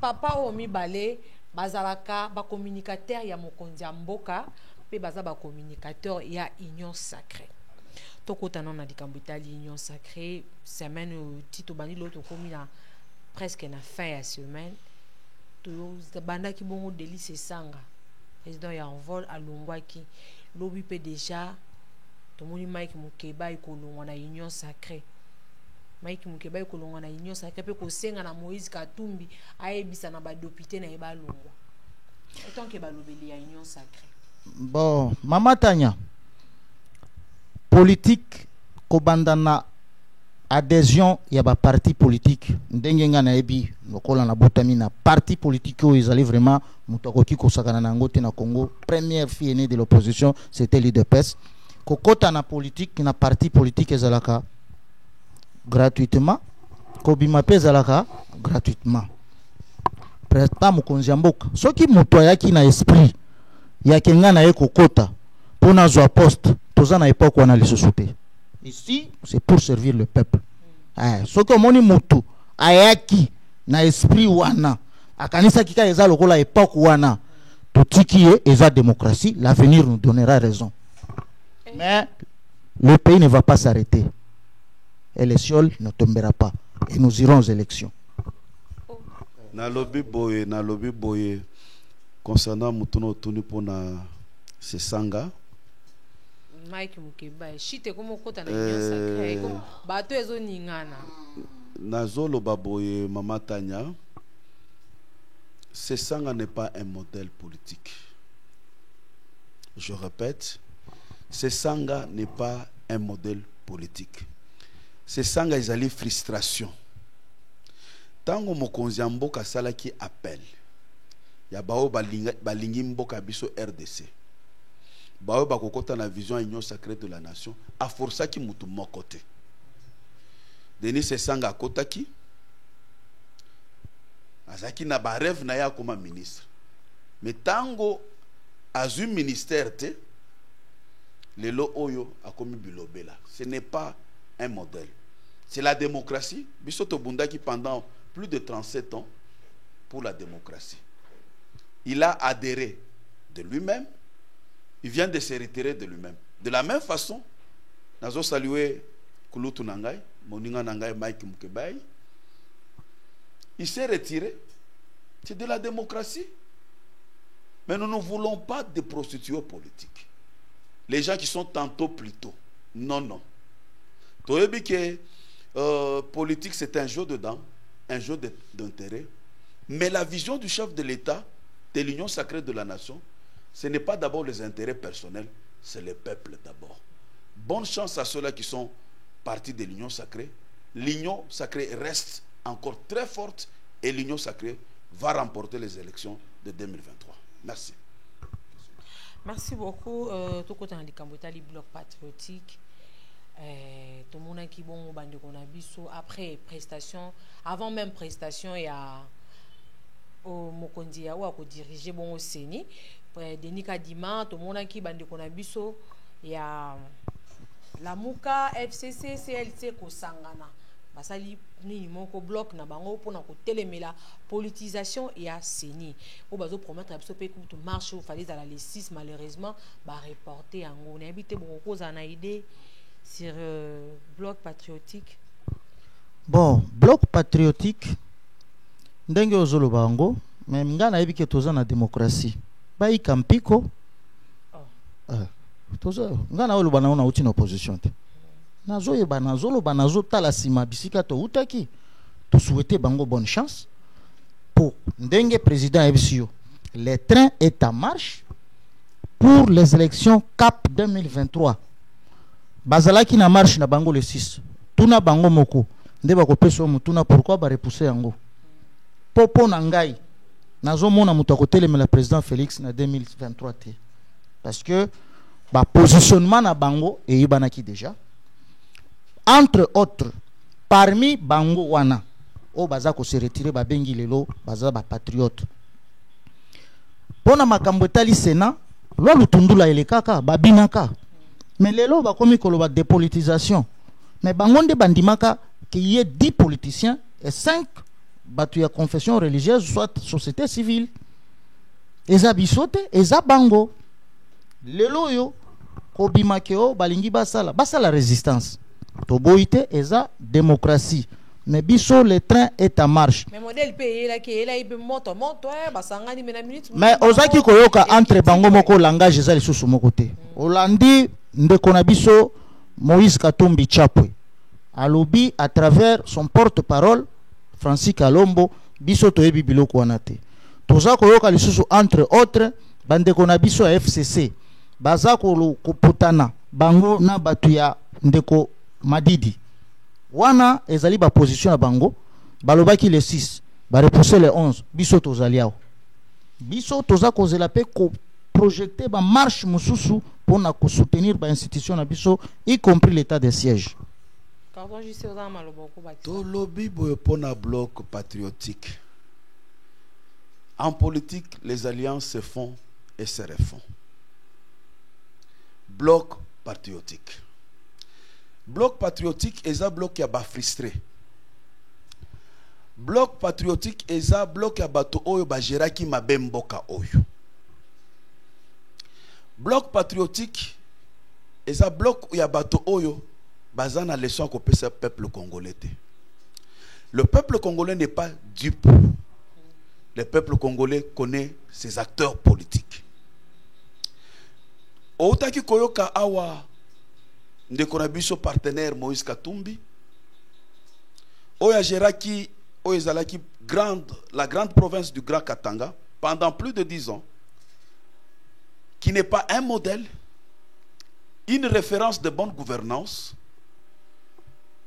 [SPEAKER 1] papa Omi Balé, bazalaka ba communicateur ya mokonzi ya mboka, pe baza ba communicateur ya union sacrée. Tokota na likambo itali union sacrée, semaine tito bani loto komina presque na fin ya semaine. bandaki bongo Délice Sanga président ya envol alongwaki lobi pe déjà tomoni Mike Mukeba ikolongwa na union sacrée. Mike Mukeba ikolongwa na union sacrée pe kosenga na Moïse Katumbi ayebisa na ba député na eba longwa etant que balobeli ya union sacrée.
[SPEAKER 2] Bon, Mama Tanya, politique kobandana adhésion ya ba parti politique ndenge nga na ebi lokola na botami na parti politique où ils allaient vraiment mutakoki kosakana na ngote na Congo. Première fille aînée de l'opposition c'était l'UDPS. Kokota na politique na parti politique ezalaka gratuitement, kobima pe ezalaka gratuitement. Presta mokonzi ya mboka soki moto ayaki na esprit ya kenga na ye kokota pona zwa poste toza na époque wana lisusu te. Ici c'est pour servir le peuple. Soki omoni moto ayaki na esprit wana akanisa kika eza lokola époque wana totiki ye eza démocratie, l'avenir nous donnera raison. Mais le pays ne va pas s'arrêter et le ciel ne tombera pas et nous irons aux élections.
[SPEAKER 3] Na lobby boye concernant mutuno tuni pona Sesanga
[SPEAKER 1] Mike Mukeba shite komo kota na union sacrée ko bato ezo ningana
[SPEAKER 3] nazolo baboye Mama Tanya. Sesanga n'est pas un modèle politique. Je répète, Sesanga n'est pas un modèle politique. Sesanga ezali frustration. Tango mokonzi ya mboka salaki appel ya bao balingi mboka biso RDC bao bakokota na vision union sacrée de la nation a forçaki mutu moko te. Denis Sesanga akotaki azaki na ba rêve na ya comme ministre, mais tango azu ministère te lelo oyo akomi bilobela. Ce n'est pas un modèle, c'est la démocratie. Biso to bundaki pendant plus de 37 ans pour la démocratie. Il a adhéré de lui-même, il vient de se retirer de lui-même. De la même façon, nazo salué Kulutu Nangai, Moninga Nangai Mike Mukeba, il s'est retiré. C'est de la démocratie. Mais nous ne voulons pas de prostituées politiques. Les gens qui sont tantôt plutôt. Non, non. Tu as vu que politique c'est un jeu dedans, un jeu d'intérêt. Mais la vision du chef de l'État, de l'union sacrée de la nation, ce n'est pas d'abord les intérêts personnels, c'est le peuple d'abord. Bonne chance à ceux-là qui sont partis de l'union sacrée. L'union sacrée reste encore très forte et l'union sacrée va remporter les élections de 2023. Merci.
[SPEAKER 1] Merci beaucoup. Tout côté dans les blocs patriotiques. Tout le monde qui bon bande qu'on a biso après prestation, avant même prestation il y a au Mokondia ou à diriger bon au CENI. Denis Kadima, tout le monde qui bande qu'on a biso il y a la Muka FCC CLC ko sangana. Basali ni moko bloc na bango pour na ko télémela politisation et à CENI. Au bazo promettre absolument que tout marche au fallait dans les 6 malheureusement ba reporter en on habité beaucoup cause en idée sur bloc patriotique.
[SPEAKER 2] Bon, bloc patriotique ndenge ozolo bango mais ngana yebi ke toza na démocratie. Ba ikampiko. Toza ngana olo bana ona uti na opposition te. Nazoyeba nazolo banazo tala sima bisika to utaki. To souhaiter bango bonne chance pour ndenge président ebisio. Le train est en marche pour les élections CAP 2023. Bazalaki na marche na bango le 6. Tuna bango moko. Ndeba ko peso mutuna pourquoi ba repousser yango. Popo na ngai. Nazo mona mutu akotelema la président Félix na 2023 te. Parce que ba positionnement na bango et yibanaki déjà. Entre autres, parmi bango wana o baza ko se retirer ba bengi lelo baza ba patriote. Pona makambo etali Sénat, lo lutundula elekaka ba binaka. Mais lelo ba komi koloba dépolitisation. Mais bangonde bandimaka qu'il y ait 10 politiciens et 5 batu ya confession religieuse soit société civile. Eza bisote, eza bango. Lelo yo kobima keo balingi basala résistance. Toboite eza démocratie. Mais biso, le train est en marche.
[SPEAKER 1] Mais modèle payé là qui est là il peut monter bah ça ngani mais minute.
[SPEAKER 2] Mais ozaki koyoka entre bango moko langage ezali susu moko te. Olandi ndeko na biso Moïse Katumbi Chapwe. Alobi à travers son porte-parole Francis Kalombo biso toyebi biloko wana te. Toza koyoka lisusu entre autres bandeko na biso ya FCC. Baza koputana bango na batu ya ndeko Madidi. Wana ezali ba position na bango balobaki le 6 ba repousser le 11 biso tozali awo biso toza kozela pe ko projecter ba marche mususu pona ko soutenir ba institution na biso y compris l'état de siège.
[SPEAKER 1] Pardon, je sais dans maloboko ba.
[SPEAKER 3] To lobby boy pona bloc patriotique. En politique, les alliances se font et se refont. Bloc patriotique. Bloc patriotique est un bloc qui a frustré. Bloc patriotique est un bloc qui a bato oyo bajera ki mabemboka oyo. Bloc patriotique est un bloc où y a bato oyo bazana leçon ko pesa peuple congolais. Le peuple congolais n'est pas dupe. Le peuple congolais connaît ses acteurs politiques. Otaki koyoka awa ndeko na biso partenaire Moïse Katumbi oya geraki oyezalaki la grande province du Grand Katanga pendant plus de 10 ans, qui n'est pas un modèle, une référence de bonne gouvernance.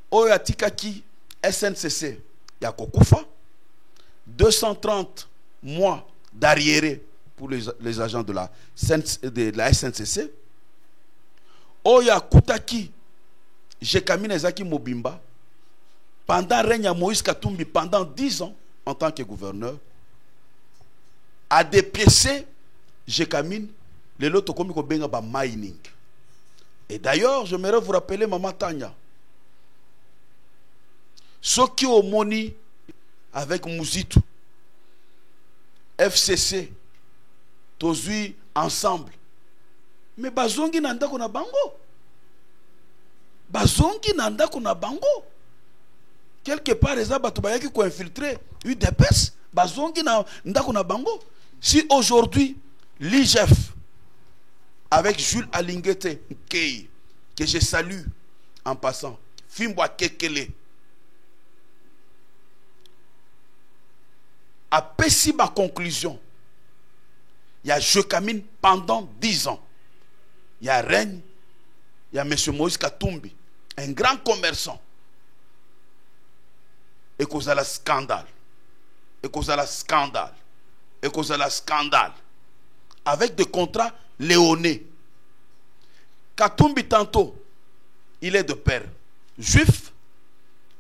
[SPEAKER 3] Oya tikaki SNCC yakokufa 230 mois d'arriéré pour les agents de la SNCC. Oya Kutaki, Jekamine Zaki Mobimba, pendant règne à Moïse Katumbi, pendant 10 ans, en tant que gouverneur, a dépiécé Jekamine, le loto comme benga ba mining. Et d'ailleurs, j'aimerais vous rappeler Maman Tanya. Ceux qui ont moni avec Mouzitou, FCC, Tozui ensemble. Mais bazongi nanda kuna bango. Bazongi nanda kuna bango. Quelque part, les abatobayaki qui ont infiltré UDPS. Bazongi nanda kuna bango. Si aujourd'hui, l'IGF, avec Jules Alingete Nkei, que je salue en passant, Fimbwa Kekele, a pessi ma conclusion. Il y a Jekamine pendant 10 ans. Il y a Règne, il y a M. Moïse Katumbi, un grand commerçant. Et cause à la scandale. Et cause à la scandale. Et cause à la scandale. Avec des contrats léonais. Katumbi tantôt, il est de père juif,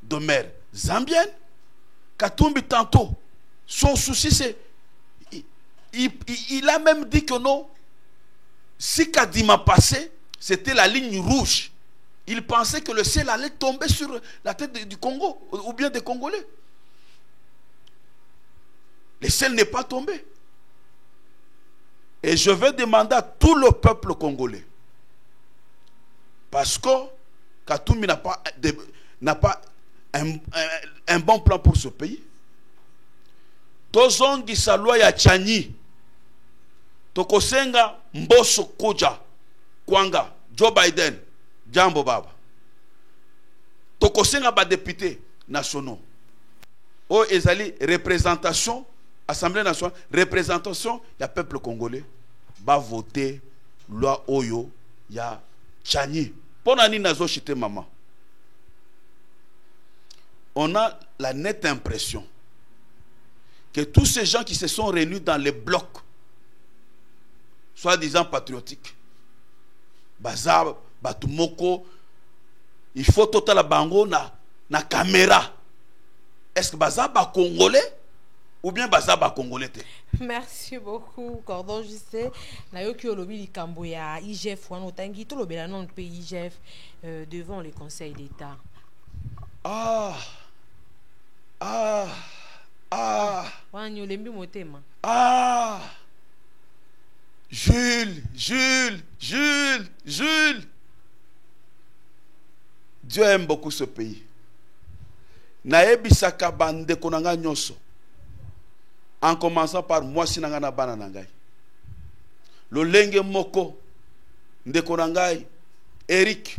[SPEAKER 3] de mère zambienne. Katumbi tantôt, son souci c'est... Il a même dit que non. Si Kadima passait, c'était la ligne rouge. Il pensait que le ciel allait tomber sur la tête du Congo, ou bien des Congolais. Le ciel n'est pas tombé. Et je vais demander à tout le peuple congolais, parce que Katumbi n'a pas un bon plan pour ce pays. Tozongi salwa ya Chanyi. Tokosenga Mboso Koja Kwanga Joe Biden Jambo Baba. Tokosenga ba députés nationaux. O ezali représentation Assemblée nationale, représentation ya peuple congolais ba voter loi oyo ya Chanyi. Pona ni nazo chite maman. On a la nette impression que tous ces gens qui se sont réunis dans les blocs soi-disant patriotiques, Bazar, Batumoko, il faut total bango na caméra. Est-ce que Bazar ba congolais ou bien Bazar ba congolais?
[SPEAKER 1] Merci beaucoup, Cordon Justin. Nayoki olobi likambo ya IGF wana otangi to lobela non pe IGF devant le Conseil d'État. Wani olembi motema.
[SPEAKER 3] Jules. Dieu aime beaucoup ce pays. nayebisaka bandeko na ngai nyonso en commençant par mwasi na ngai na bana na ngai lolenge moko ndeko na ngai Eric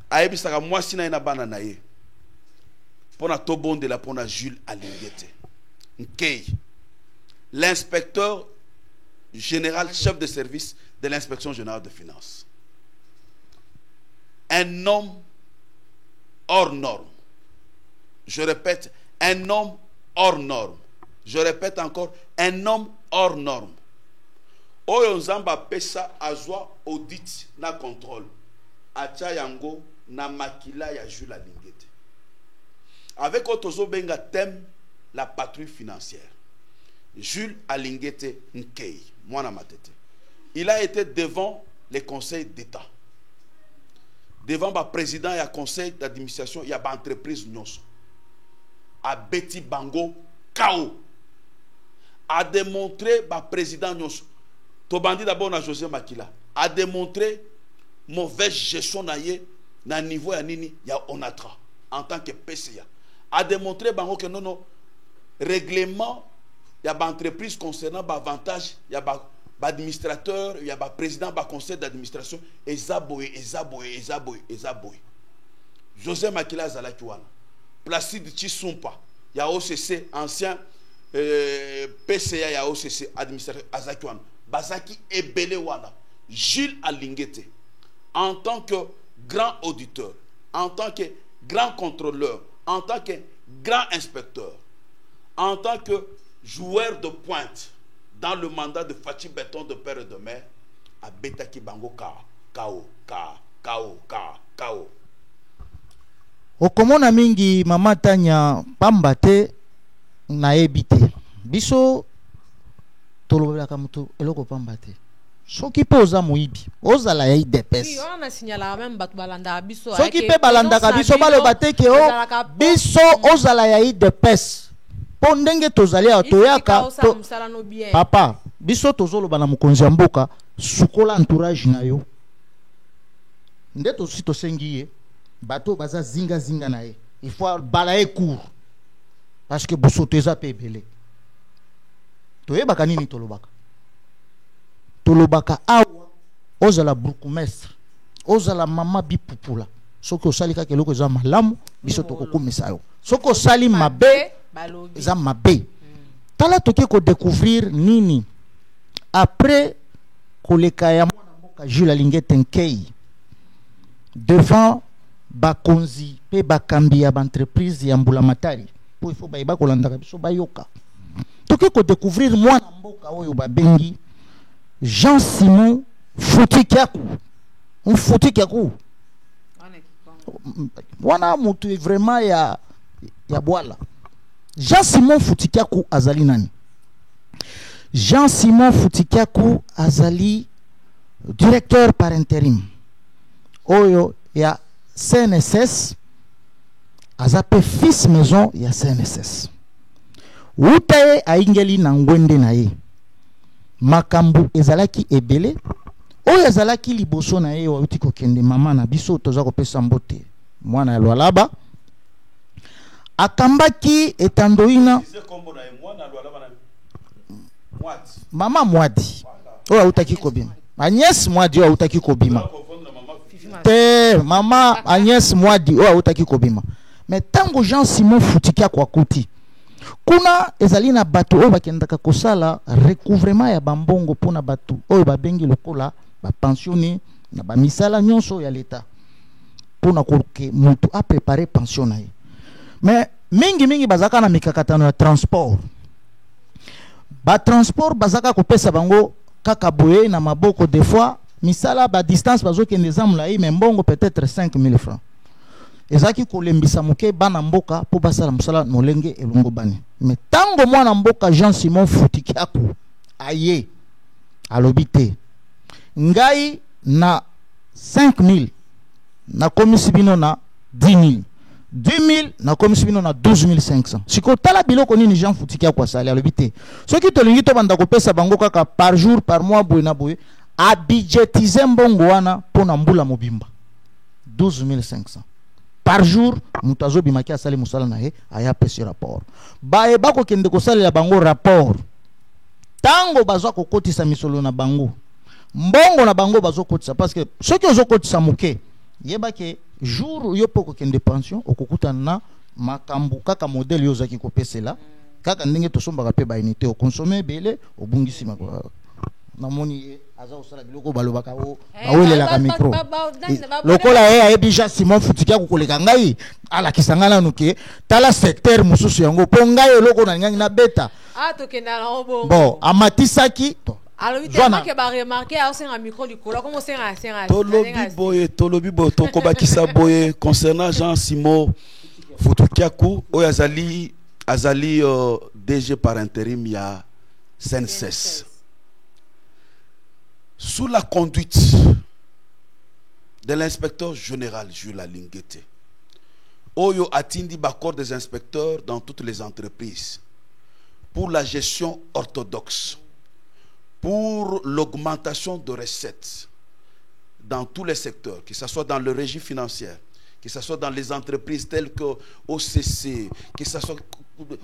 [SPEAKER 3] ayebisaka mwasi na ye na bana na ye pona tobondela pona Jules Alingete Nkei, l'inspecteur général chef de service de l'inspection générale de finances, un homme hors norme. Je répète, un homme hors norme. Je répète encore, un homme hors norme. Oyo nzamba pesa azwa audit na contrôle. Acha yango na makila ya Jules Alingete. Avec Otozo Benga thème la patrouille financière. Jules Alingete Nkei, Mwana Matete. Il a été devant les conseils d'État. Devant le président et le conseil d'administration, il y a une entreprise nyonso. A Betty Bango Kao. A démontré le président nyonso. Tobandi d'abord na José Makila. A démontré mauvaise gestion na niveau ya nini ya Onatra en tant que PCA. A démontré bango que non règlement il y a une entreprise concernant l'avantage, il y a l'administrateur, il y a le président du conseil d'administration, Ezaboy. José Makila Zalakiwana, Placide Chisumpa, il y a OCC, ancien PCA, il y a OCC, administrateur Azakiwana, Bazaki Ebelewana, Jules Alingete, en tant que grand auditeur, en tant que grand contrôleur, en tant que grand inspecteur, en tant que joueur de pointe dans le mandat de Fachi Béton de père et de mère, à Betaki Bango Kao.
[SPEAKER 2] Okomona mingi mama Tanya pambate na ebite. Biso tolobela kamuto eloko pambate. Soki poza moibi, ozala ya IDPS.
[SPEAKER 1] Oui, on a signalé même batu balanda biso.
[SPEAKER 2] Soki pe balanda ka biso balobate ke o biso ozala ya IDPS. Pondenge tozali atoyaka papa biso tozolo bana mukonzi mboka sukola entourage na yo nde tosi tosengi ye bato baza zinga na ye il faut balaye court parce que bosoto eza pe ebele toyebaka nini tolobaka awa ozala bourgmestre ozala mama bipupula soki osalika keloko eza malamu biso tokokumisa yo soki osali mabe eza mabe tala toke ko découvrir nini après koleka ya mwana mboka Jules Alingete Nkei devant bakonzi pe bakambi ya entreprise ya mbulamatari po il faut ba kolandaka biso bayoka toke ko découvrir mwana mboka oyo babengi Jean-Simon Futikiaku wana mutu vraiment ya bwala. Jean-Simon Futikiaku azali nani? Jean-Simon Futikiaku azali directeur par intérim oyo ya CNSS, azape fils maison ya CNSS. Utaye aingeli na ngwende na ye makambu ezalaki ebele oyo ezalaki liboso na ye wauti kokende mama na biso toza kopesa mbote mwana ya Lwalaba akambaki etandoina mama Mwadi oyo autaki kobima Agnès Mwadi oyo autaki kobima te mama Agnès Mwadi oyo autaki kobima mais tango Jean-Simon Futikiaku akuti kuna ezali na bato oyo bakendaka kosala recouvrement ya bambongo pona bato oyo babengi lokola ba pensioni na ba misala nyonso ya leta pona koke mutu a préparer pension na ye. Mais mingi bazaka na mikakatano ya transport. Ba transport bazaka kopesa bango kaka boye na maboko des fois misala ba distance bazokende zamula ye mbongo peut-être 5000 francs. Ezaki kolembisa muke bana mboka po basala musala nolenge elongo bani. Mais tango mwana mboka Jean-Simon Futikiaku aye alobite ngai na 5000 na komisi bino na 10000 2000 na komisi bino na 12500 siko tala biloko nini Jean Futikiaku asali alobite soki tolingi to banda kopesa bango kaka par jour par mois boye na boye a budgetiser mbongo wana pona mbula mobimba 12500 par jour moto azobimaki asali mosala na ye aya apesi rapport bayeba kokende kosalela bango rapport tango bazwa kokotisa misolo na bango mbongo na bango bazokotisa parce que soki ozokotisa moke yeba ke jour yo mpo kokende pension okokutana na makambo kaka modele yo ozaki kopesela kaka ndenge tosombaka mpe baunité okonsome ebele obungisi namoni ye aza kosala biloko balobaka bawelelaka micro lokola ye ayebi Jean Simon Futiki akokoleka ngai alakisa ngai nanu ke tala secteur mosusu yango mpo ngai eloko na ngai na beta bon amatisaki
[SPEAKER 3] tolobi boye tokobakisa boye concernant Jean Simon Futukiaku oyo azali DG par intérim ya SNCS sous la conduite de l'inspecteur général Jules Alingete oyo atindi bakor des inspecteurs dans toutes les entreprises pour la gestion orthodoxe, pour l'augmentation de recettes dans tous les secteurs, que ce soit dans le régime financier, que ce soit dans les entreprises telles que OCC, que ce soit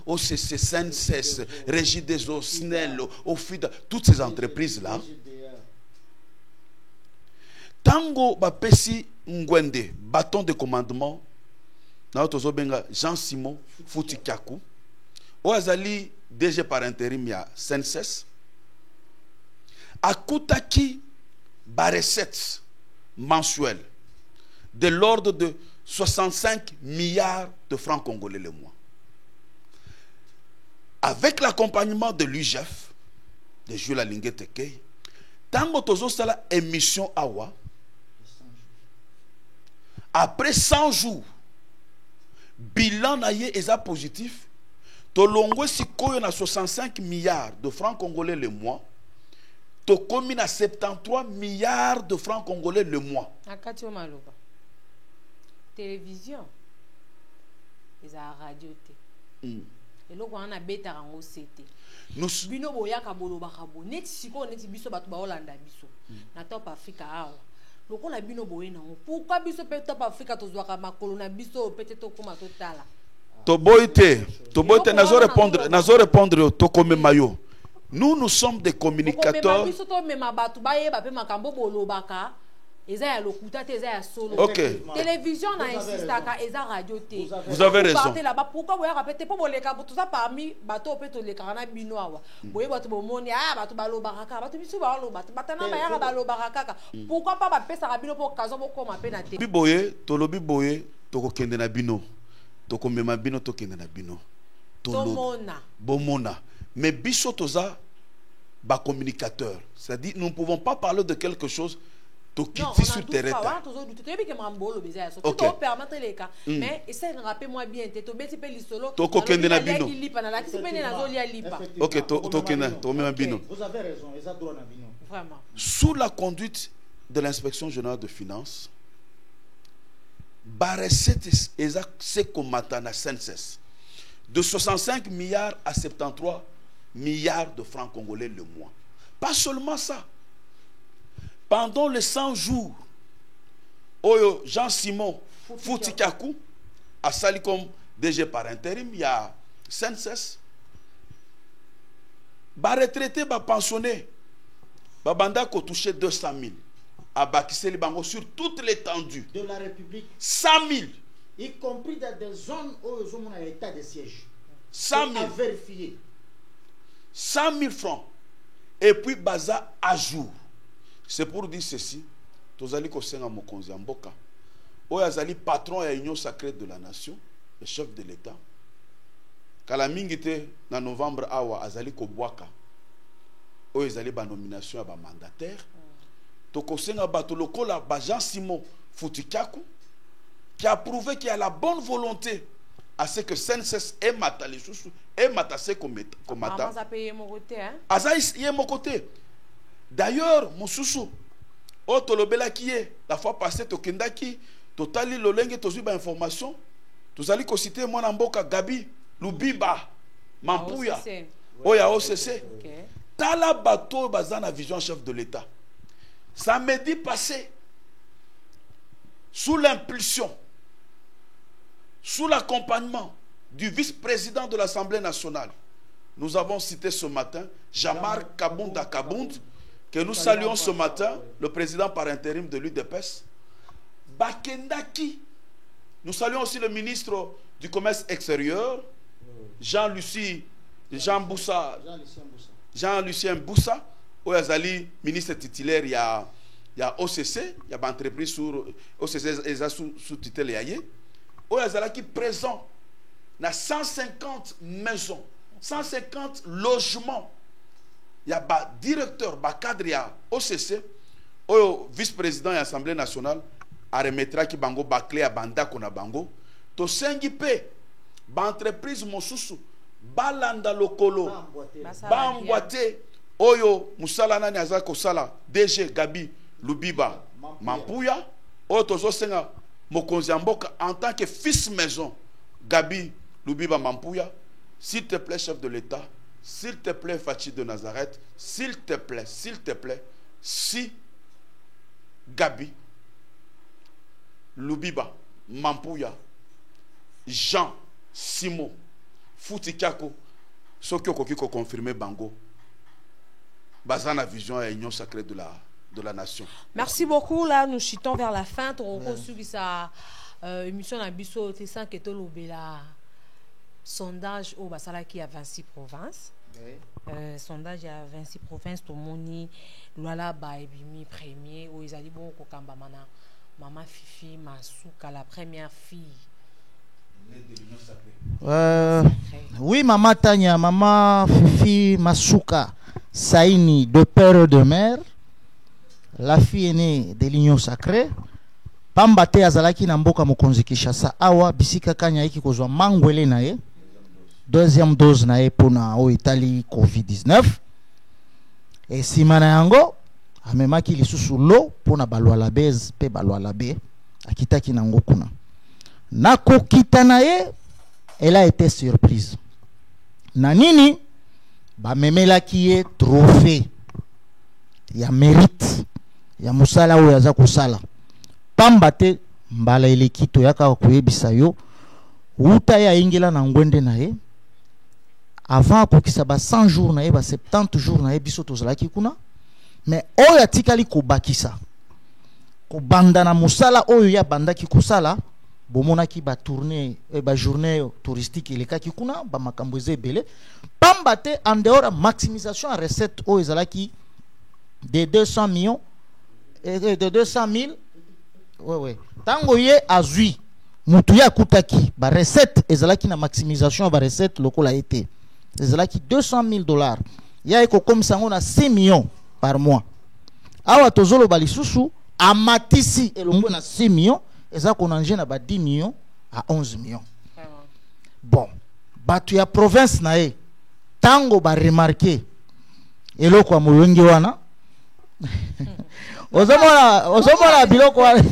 [SPEAKER 3] OCC, SNCS, Régie des eaux, SNEL, OFID, toutes ces entreprises-là. Tango Bapesi Ngwende, bâton de commandement, Jean Simon Futikaku, Oazali DG par intérim ya SNCS, Akutaki ba recette mensuelle de l'ordre de 65 milliards de francs congolais le mois. Avec l'accompagnement de l'UGF, de Jules Alingete Kei, tango tozo sala émission awa, après 100 jours, bilan na ye eza positif, tolongwe sikoyo na 65 milliards de francs congolais le mois, to komi na 73 milliards de francs congolais le mois.
[SPEAKER 1] Akati o maloba. Télévision. Eza radio te. Eloko wana beta rango CT.
[SPEAKER 3] Nous
[SPEAKER 1] bino boya ka boloba ka bo net siko net biso batu ba Hollande biso. Na top Africa awa. Loko la bino boye na pourquoi biso pe top Africa to zwa ka makolo na biso peut-être to koma totala. To boite nazo répondre to comme mayo. Nous sommes des communicateurs.
[SPEAKER 3] Ok.
[SPEAKER 1] Télévision na insistaka eza radio té.
[SPEAKER 3] Vous avez raison.
[SPEAKER 1] Pourquoi vous répétez pas boleka tout ça parmi bateau peut to le kana bino awa. Boye bato bomoni bato balo baraka bato biso balo bato batana ba ya balo baraka. Pourquoi pas ba pesa rabino pour kazo boko mape na té.
[SPEAKER 3] Biboye tolobi boye to ko kende na bino. To ko mema bino to kende na bino. Bomona. Mais biso toza ba communicateur. C'est-à-dire nous ne pouvons pas parler de quelque chose to quitter sur terrain.
[SPEAKER 1] Ok. Mais essaye de rappeler moi bien to beti pe lisolo.
[SPEAKER 3] To ko kende na bino. Ok, to kende to mema bino.
[SPEAKER 2] Vous avez raison, ils ont droit na bino.
[SPEAKER 1] Vraiment.
[SPEAKER 3] Sous la conduite de l'inspection générale de finances, ba recette exact c'est comme matana SNCS de 65 milliards à 73 milliards de francs congolais le mois. Pas seulement ça. Pendant les 100 jours, Oyo Jean Simon Futikaku a sali comme DG par intérim, il y a SNCS. Ba retraité, ba pensionné, ba banda ko touché 200 000. A Bakisseli Bango sur toute l'étendue
[SPEAKER 2] de la République.
[SPEAKER 3] 100 000.
[SPEAKER 2] Y compris dans des zones où ils ont un état de siège.
[SPEAKER 3] 100 000.
[SPEAKER 2] À vérifier.
[SPEAKER 3] 100 000 francs. Et puis, baza à jour. C'est pour dire ceci. Tozali Kosenga Mokonzi Mboka. Oyazali patron et union sacrée de la nation, le chef de l'État. Kalamingite, en novembre, Awa, Azali Kobwaka. Oyazali ba nomination à ba mandataire. Tokosenga Batolokola, ba Jean Simon Futikaku, qui a prouvé qu'il y a la bonne volonté à ce que SNCS et Mata les sous et Mata c'est comme Mata. Azaïs y est mon côté. D'ailleurs, mon sousou, Otolobela qui est la fois passée Tokendaki, Totali Lolenge Tozuba information, Tozali ko citer mon amboka Gabi, Lubiba, Mampuya, Oya OCC. Tala bateau bazana vision chef de l'État. Samedi passé, sous l'impulsion sous l'accompagnement du vice-président de l'Assemblée nationale. Nous avons cité ce matin Jean-Marc Kabunda Kabound, que nous saluons ce matin, le président par intérim de l'UDPS. Bakendaki. Nous saluons aussi le ministre du Commerce extérieur, Jean-Lucien Boussa, Oyazali, ministre titulaire, il y a OCC, il y a une entreprise sur OCC sous tutelle Yaye. Oyazala qui présent dans 150 maisons, 150 logements. Il y a un directeur, un cadre, il y a OCC, au vice-président de l'Assemblée nationale, a remettra qui bango baclé à banda kona bango. To sengi pe, ba entreprise mosusu, balanda lokolo, bangwate, oyo musala nani azako sala, DG Gabi Lubiba Mampuya, oyo tozo senga mokonzi mboka en tant que fils maison, Gabi Lubiba Mampuya, s'il te plaît chef de l'État, s'il te plaît Fachi de Nazareth, s'il te plaît, si Gabi Lubiba Mampuya, Jean Simo Foutikako, ceux qui ont confirmé Bango, Bazana vision et union sacrée de la nation.
[SPEAKER 1] Merci beaucoup. Là, nous chutons vers la fin. Tu as suivi sa émission à Bisso, tu sais que tu as sondage au Basala qui a 26 provinces. Sondage à 26 provinces. Tout le monde Luala Baibimi premier. Où ils allaient bon Kokamba Mana. Maman Fifi Masuka, la première fille.
[SPEAKER 2] Oui, Maman Tanya, Maman Fifi Masuka, Saini, de père et de mère, la fille aînée de l'Union sacrée. Pambate Azalaki Namboka Mokonzi Kishasa, Awa, Bisika Kanya Iki Kozwa Mangwele Nae, deuxième dose Nae pour na o Italie Covid-19. Et Simana Yango, amemaki lisusu lo pona balwa la base pe balwa la be akitaki nango kuna nako kitana ye. Elle a été surprise na nini ba memelaki ye trophée ya mérite ya musala oyo aza kosala pamba te mbala elekito yaka kuyebisa yo uta ya ingela na ngwende na ye avant akokisa ba 100 jours na ye ba 70 jours na ye biso tozalaki kuna. Mais oyo atikali kobakisa ko banda na musala oyo ya bandaki kosala bomonaki ba tournée ba journée touristique elekaki kuna ba makambo ezebele pamba te en dehors maximisation en recette oyo ezalaki de 200 millions et de 200 000 ouais tango ye azui mutu ya kutaki ba recette ezalaki na maximisation ba recette lokola été ezalaki $200,000 ya eko comme sango na 6 millions par mois. Awa tozolo balisusu amatisi elongo na 6 millions eza konanje na ba 10 millions à 11 millions. Bon, batu ya province na e tango ba remarquer eloko ya molongi wana ozomona biloko wana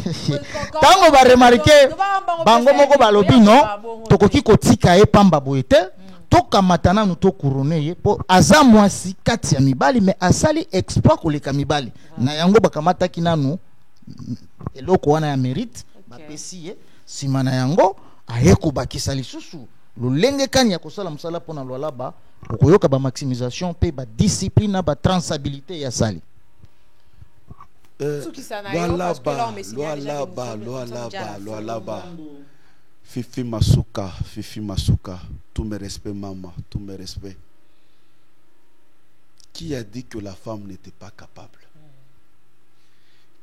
[SPEAKER 2] tango ba remarquer bango moko balobi non tokoki kotika e pamba boete toka matana nous to couronné ye po aza mwasi kati ya mibali mais asali exploit koleka mibali na yango bakamata kinanu eloko wana ya mérite bapesi ye sima na yango ayeko bakisa lisusu lolenge kani ya kosala musala pona lwalaba okoyoka ba maximisation pe ba discipline ba transabilité ya sali.
[SPEAKER 3] Loalaba. Fifi Masuka, tous mes respects maman, tous mes respects. Qui a dit que la femme n'était pas capable?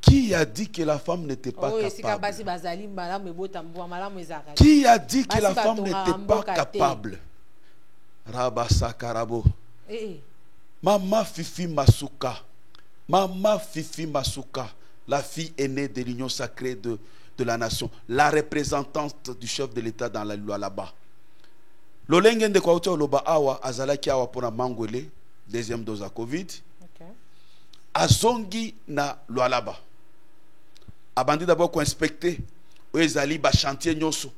[SPEAKER 3] Qui a dit que la femme n'était pas capable? Qui a dit que la femme n'était pas capable? Rabasa Karabo. Maman Fifi Masuka, la fille aînée de l'union sacrée de la nation, la représentante du chef de l'État dans la loi là-bas. Lolenge de kwa loba awa azalaki awa pona mangwele deuxième dose à Covid. Azongi na loi là-bas. Abandi d'abord ko inspecter o ezali ba chantier nyoso.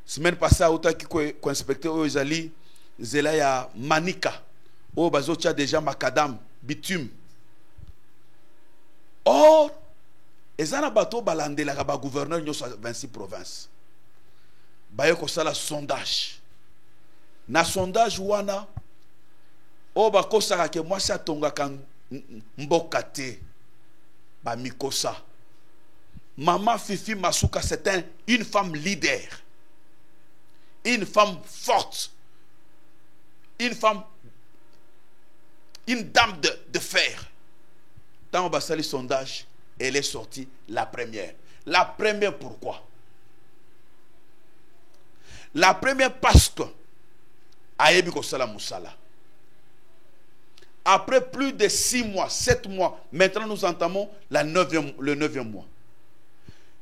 [SPEAKER 3] Semaine passée autaki ko inspecter o ezali zela ya Manika. O bazotia déjà macadam, bitume. Or ezana bato balandela ba gouverneur nyoso 26 provinces. baye kosala sondage. Na sondage wana o bakosaka ke mwasi atongaka mboka te ba mikosa. Maman Fifi Masuka, c'est une femme leader, une femme forte, une femme, une dame de fer. Dans on va le sondage, elle est sortie la première. La première pourquoi? La première parce que Ayebi Kosala Moussala. Après plus de 6 mois, 7 mois, maintenant nous entamons le 9e mois.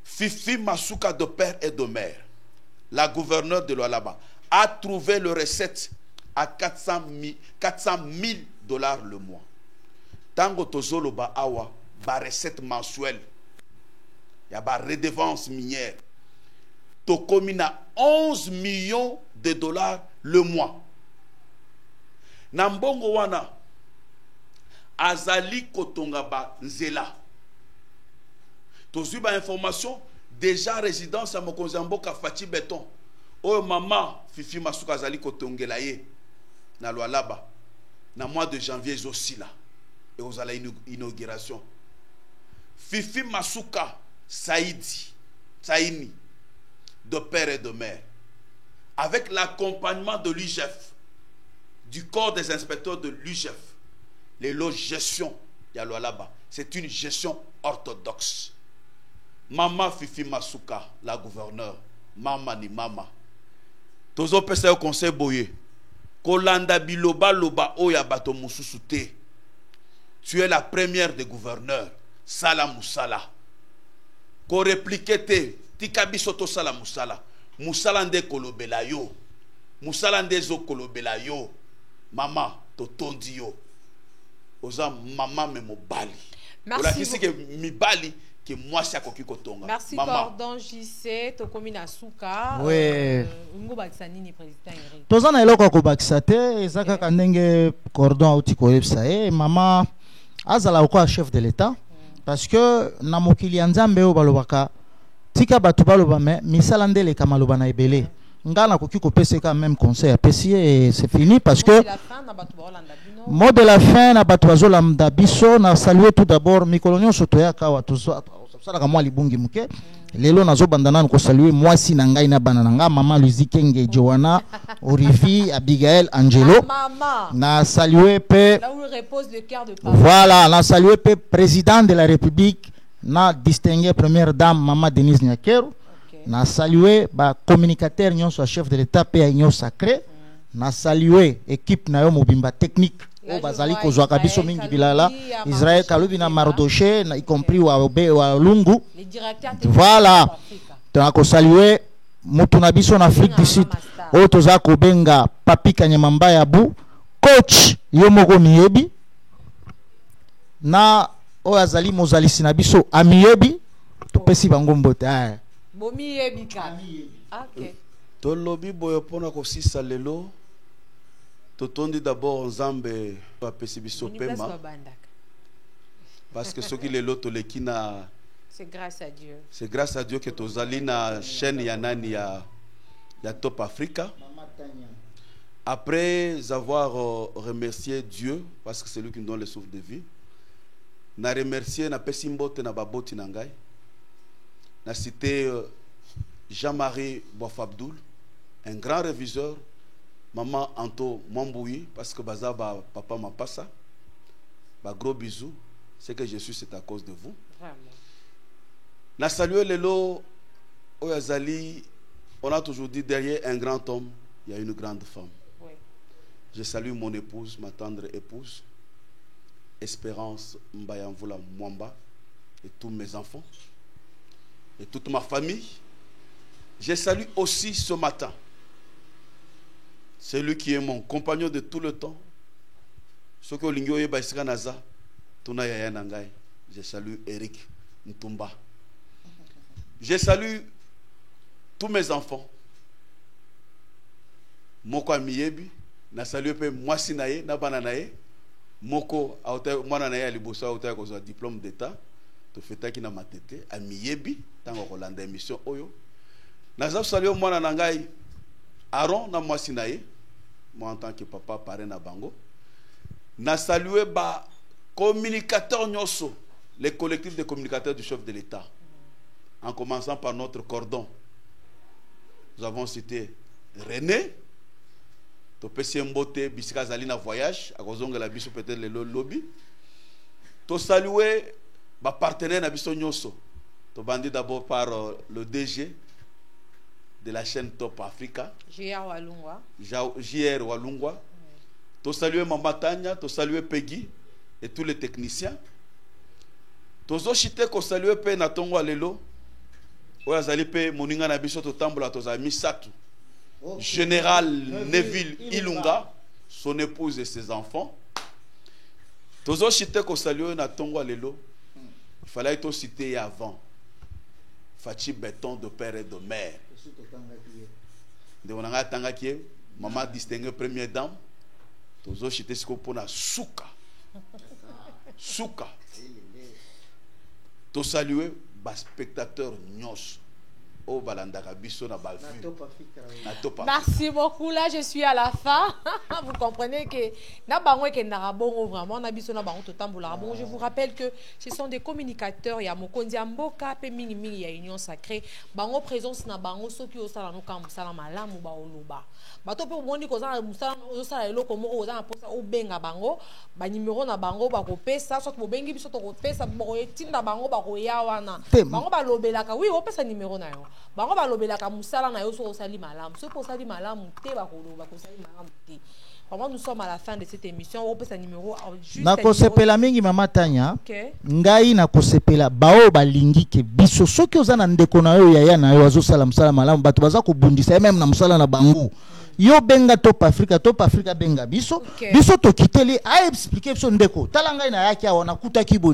[SPEAKER 3] Fifi Masuka de père et de mère, la gouverneure de Lualaba, a trouvé le recette à 400 000 dollars le mois. Tango tozolo ba awa, ba recette mensuelle, ya ba redevance minière. Tokomina 11 millions de dollars le mois. Nambongo wana, azali kotonga ba nzela. Tous ba information déjà résidence à Mokonzamboka Fati Béton. Oh maman Fifi Masuka azali kotongela ye na Lualaba na mois de janvier aussi là et aux ala inauguration. Fifi Masuka Saini de père et de mère avec l'accompagnement de l'UGF, du corps des inspecteurs de l'UGF, les lots gestion ya Lualaba, c'est une gestion orthodoxe. Maman Fifi Masuka, la gouverneure, maman ni mama. Tozo pesa yo conseil boye. Kolanda biloba loba oya bato mususu te. Tu es la première des gouverneurs. Sala musala. Ko répliquer te. Tikabi soto sala musala. Musala nde kolobela yo. Musala nde zo kolobela yo. Mama to tondi yo. Oza mama me mobali.
[SPEAKER 1] Merci.
[SPEAKER 3] Que mi bali.
[SPEAKER 1] Merci Cordon JC Tokomina Souka.
[SPEAKER 2] Oui.
[SPEAKER 1] Ngo baksanini président Eric.
[SPEAKER 2] Tozana eloko ko baksate ezaka kanenge Cordon auti ko yebsa mama azala ko chef de l'état parce que na mokili ya Nzambe o balobaka tika batu baloba me misala ndele kamaloba na ebele. Ngana koki ko pesa quand même conseil à pesier et c'est fini parce que mot de la fin na batu bazolanda biso na saluer tout d'abord mikolonyo sotoya kawa tozo sala ka mwa libungi muke lelo nazo bandana ko saluer mwasi na ngai na bana nga mama Luzikenge Joanna Orivi Abigail Angelo na saluer pe
[SPEAKER 1] là où repose le cœur de papa.
[SPEAKER 2] Voilà, na saluer pe président de la République na distingué première dame mama Denise Nyakero. Na salué ba communicateur nyonso chef de l'état pe agnon sacré. Na salué équipe na yo mobimba technique o bazali ko zwaka biso mingi bilala Israël Kalubi na Mardoché y compris wa Lungu.
[SPEAKER 1] Les directeurs.
[SPEAKER 2] Voilà. Tona ko salué mutu na biso na Afrique du Sud o toza ko benga Papi Kanyamamba ya bu coach yo moko miyebi na o azali mozalisi na biso amiyebi to pesi bango mbote
[SPEAKER 1] Bomi ebika. OK.
[SPEAKER 3] Tolobi boyo pona ko sisa lelo. Totondi d'abord Nzambe pa pesi biso pema. Parce que ce qui lelo to lekina
[SPEAKER 1] c'est grâce à Dieu.
[SPEAKER 3] C'est grâce à Dieu que tozali na chaîne ya nani ya Top Africa. Après avoir remercié Dieu parce que c'est lui qui nous donne le souffle de vie. Na remercier na pesi mbote na baboti na ngai. Na cité Jean-Marie Boafabdoul, un grand réviseur, maman Anto Mamboui, parce que Bazaba papa m'a pas ça. Gros bisous, c'est que je suis, c'est à cause de vous.
[SPEAKER 1] Vraiment.
[SPEAKER 3] Na salué Lelo Oyazali, on a toujours dit derrière un grand homme, il y a une grande femme.
[SPEAKER 1] Oui.
[SPEAKER 3] Je salue mon épouse, ma tendre épouse, Espérance Mbayamvula Mwamba, et tous mes enfants. Et toute ma famille. Je salue aussi ce matin celui qui est mon compagnon de tout le temps. Je salue Eric Ntumba. Je salue tous mes enfants. Moko Amiyebi, na salue pe mwasi naye na bana naye. Moko mwana naye alibosa auta ko diplôme d'état. To feta ki na matete Amiyebi tango kolanda émission oyo. Naza salué moi na ngai Aaron na moi sinaye, moi en tant que papa parrain na bango. Na salué ba communicateurs nyoso, les collectifs de communicateurs du chef de l'État. En commençant par notre cordon. Nous avons cité René, Topesi Mbote, Bisika Zalina voyage, à Kozonga la biso peut-être le lobby. To salué ba partenaire na biso nyoso. To bandi d'abord par le DG de la chaîne Top Africa.
[SPEAKER 1] JR Walungwa.
[SPEAKER 3] JR Walungwa. To salué Mama Tanya, to salué Peggy et tous les techniciens. Tozo chité ko salué pe na tongo lelo. Oya zali pe moninga na biso to tambola to za misatu. Général Neville Ilunga, son épouse et ses enfants. Tozo chité ko salué na tongo lelo. Il fallait être cité avant. Fachi Béton de père et de mère. De onanga tangaki maman distinguée première dame. Tozo chité siko pona souka. Souka. To saluer bas spectateur nyos. Oh balandaka biso na bavu.
[SPEAKER 1] Merci beaucoup. Là, je suis à la fin. Vous comprenez que je vous rappelle que ce sont des communicateurs. Il y a Mokondi Amboka, Pemini, il y a Union Sacrée. Bango présence na bango so ki osala no ka musala malamu ba oloba. Bato pe moni ko za musala osala eloko moko za na posa o benga bango, ba numéro na bango ba ko pesa, soit bo bengi biso to ko pesa bo etinda bango ba ko ya wana. Bango ba lobelaka, oui, o pesa numéro na yo. Bango ba lobelaka musala na yo so osali malamu. So pour sali malamu te ba ko loba ko sali malamu te. Vraiment, nous sommes à la fin de cette émission. On peut sa numéro juste.
[SPEAKER 2] Na kosepela mingi mama Tanya.
[SPEAKER 1] Okay.
[SPEAKER 2] Ngai na kosepela bao balingi ke biso soki ozana ndeko na yo yaya na yo azosala musala malamu bato baza ko bundisa même na musala na bango. Yo benga Top Africa benga biso. Okay. Biso to kiteli a expliquer biso ndeko. Tala ngai na yaki awana kuta kibo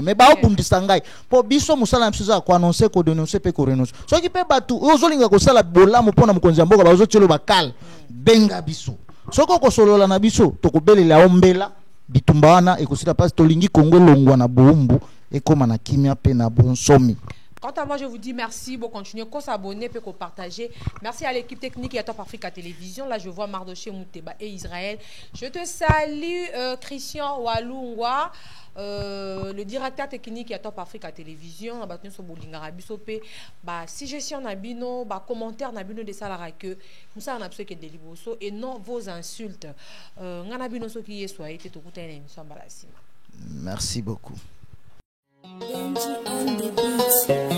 [SPEAKER 2] mais bao bundisa ngai. Po biso musala msuza ko annoncer ko dénoncer pe ko renoncer. Soki pe batu ozolinga ko sala bolamu pona mukonzi mboka bazo tshelo bakal benga biso. Soko ko solola na biso to ko belela ombela bitumba wana ekosila pasi tolingi Kongo longwa na boumbu ekoma na kimia pe na bonsomi.
[SPEAKER 1] Quant à moi, je vous dis merci. Bon, continuez, qu'on s'abonne, qu'on partager. Merci à l'équipe technique et à Top Africa Télévision. Là, je vois Mardoché Mouteba et Israël. Je te salue, Christian Walungwa, le directeur technique et Top Africa Télévision. Si je suis en abino, commentaire en abino de salara que nous sommes en abso que des liboso et non vos insultes.
[SPEAKER 2] Merci beaucoup.
[SPEAKER 5] Benji and the Beats.